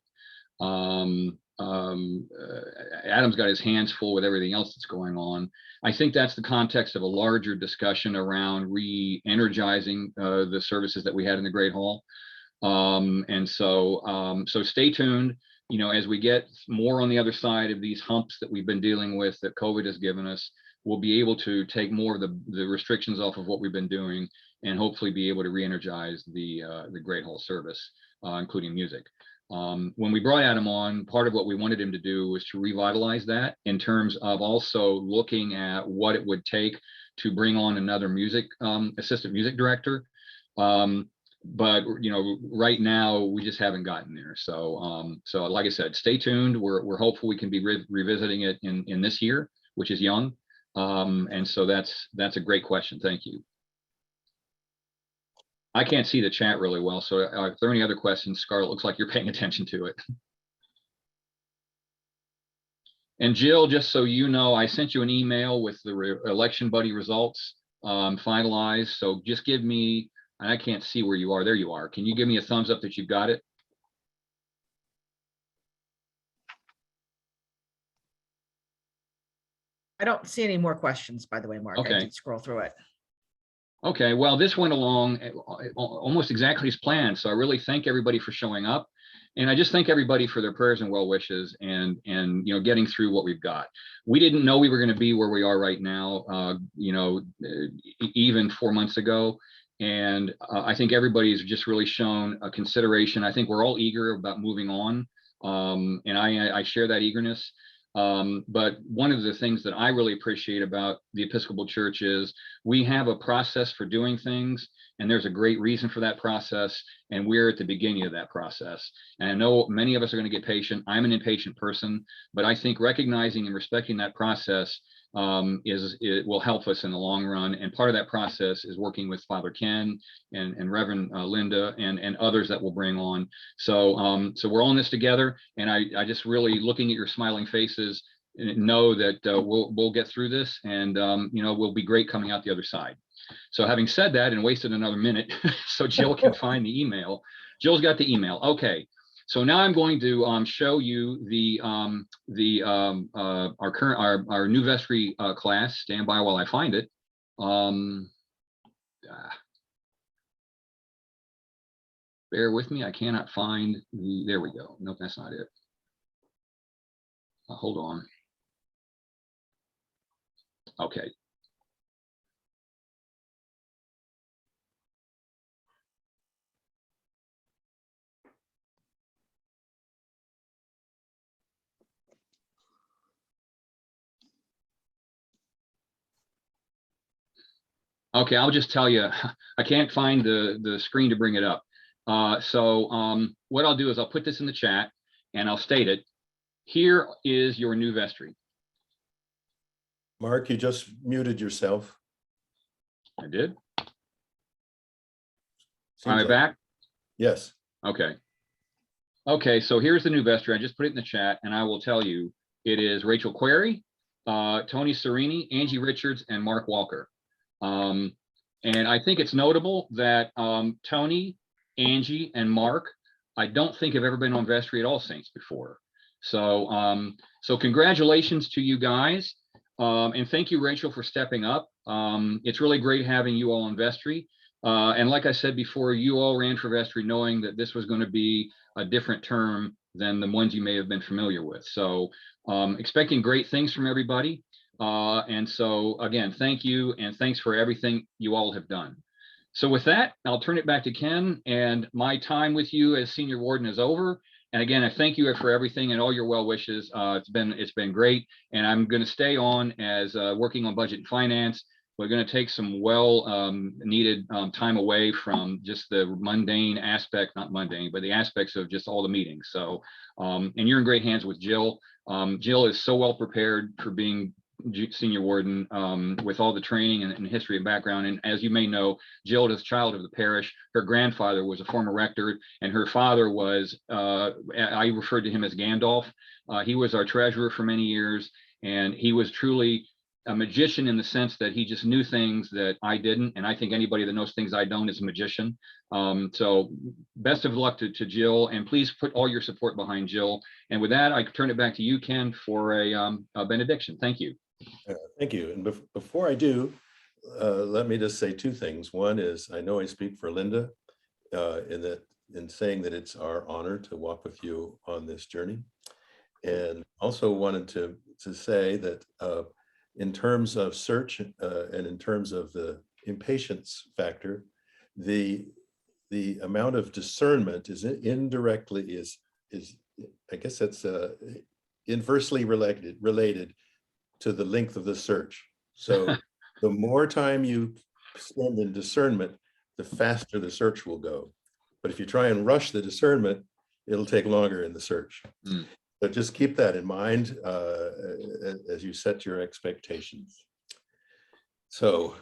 Adam's got his hands full with everything else that's going on. I think that's the context of a larger discussion around re-energizing the services that we had in the Great Hall. And so stay tuned. you know, as we get more on the other side of these humps that we've been dealing with, that COVID has given us, we'll be able to take more of the restrictions off of what we've been doing, and hopefully be able to re-energize the Great Hall service, including music. When we brought Adam on, part of what we wanted him to do was to revitalize that, in terms of also looking at what it would take to bring on another music assistant music director. But you know, right now we just haven't gotten there. So so like I said, stay tuned. We're hopeful we can be revisiting it in this year, which is young. And so that's a great question. Thank you. I can't see the chat really well, so if there are any other questions, Scarlett, looks like you're paying attention to it. And Jill, just so you know, I sent you an email with the election buddy results finalized. So just give me, and I can't see where you are. There you are. Can you give me a thumbs up that you've got it? I don't see any more questions, by the way, Mark. Okay. I did scroll through it. Okay, well, this went along almost exactly as planned. So I really thank everybody for showing up. And I just thank everybody for their prayers and well wishes, and you know, getting through what we've got. We didn't know we were going to be where we are right now, you know, even 4 months ago. And I think everybody's just really shown a consideration. I think we're all eager about moving on. And I share that eagerness. But one of the things that I really appreciate about the Episcopal Church is we have a process for doing things, and there's a great reason for that process, and we're at the beginning of that process. And I know many of us are going to get patient. I'm an impatient person, but I think recognizing and respecting that process it will help us in the long run. And part of that process is working with Father Ken and Reverend Linda and others that we'll bring on. So so we're all in this together, and I just really, looking at your smiling faces, know that we'll get through this, and you know, we'll be great coming out the other side. So having said that, and wasted another minute so Jill can find the email. Jill's got the email. Okay. So now I'm going to show you our new vestry class. Stand by while I find it. Bear with me. I cannot find the. There we go. Nope, that's not it. Hold on. Okay. Okay, I'll just tell you, I can't find the screen to bring it up. So what I'll do is I'll put this in the chat and I'll state it. Here is your new vestry. Mark, you just muted yourself. I did. Seems Am I like- back? Yes. Okay. Okay, so here's the new vestry. I just put it in the chat, and I will tell you, it is Rachel Query, Tony Serini, Angie Richards, and Mark Walker. And I think it's notable that Tony, Angie, and Mark, I don't think have ever been on vestry at All Saints before. So so congratulations to you guys. And thank you, Rachel, for stepping up. It's really great having you all on vestry. And like I said before, you all ran for vestry knowing that this was going to be a different term than the ones you may have been familiar with. So expecting great things from everybody. And so again, thank you, and thanks for everything you all have done. So with that, I'll turn it back to Ken, and my time with you as senior warden is over. And again, I thank you for everything and all your well wishes. It's been great, and I'm going to stay on as working on budget and finance. We're going to take some needed time away from just the mundane aspect, not mundane, but the aspects of just all the meetings. So, and you're in great hands with Jill. Jill is so well prepared for being senior warden with all the training and history and background. And as you may know, Jill is a child of the parish. Her grandfather was a former rector, and her father was, I referred to him as Gandalf. He was our treasurer for many years, and he was truly a magician in the sense that he just knew things that I didn't. And I think anybody that knows things I don't is a magician. So best of luck to Jill, and please put all your support behind Jill. And with that, I turn it back to you, Ken, for a benediction. Thank you. Thank you. And before I do, let me just say two things. One is, I know I speak for Linda in that in saying that it's our honor to walk with you on this journey. And also wanted to say that in terms of search and in terms of the impatience factor, the amount of discernment is indirectly is I guess that's inversely related to the length of the search. So the more time you spend in discernment, the faster the search will go. But if you try and rush the discernment, it'll take longer in the search. Mm. So just keep that in mind as you set your expectations. So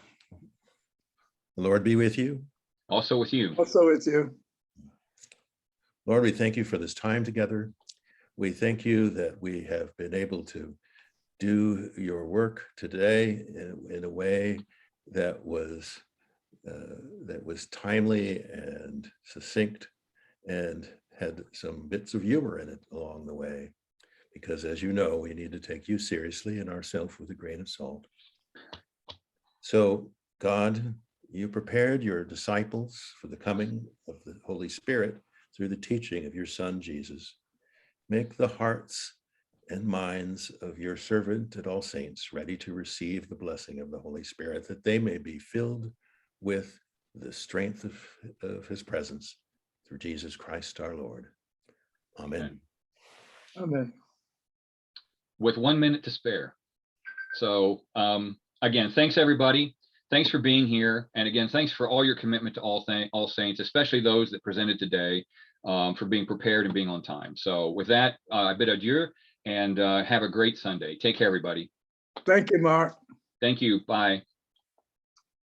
the Lord be with you. Also with you. Also with you. Lord, we thank you for this time together. We thank you that we have been able to do your work today in a way that was timely and succinct and had some bits of humor in it along the way. Because as you know, we need to take you seriously and ourselves with a grain of salt. So God, you prepared your disciples for the coming of the Holy Spirit through the teaching of your Son, Jesus. Make the hearts and minds of your servant and all saints ready to receive the blessing of the Holy Spirit, that they may be filled with the strength of his presence through Jesus Christ our Lord. Amen. Amen. With 1 minute to spare. So again, thanks everybody. Thanks for being here. And again, thanks for all your commitment to all saints, especially those that presented today, for being prepared and being on time. So with that, I bid adieu and have a great Sunday. Take care, everybody. Thank you, Mark. Thank you. Bye.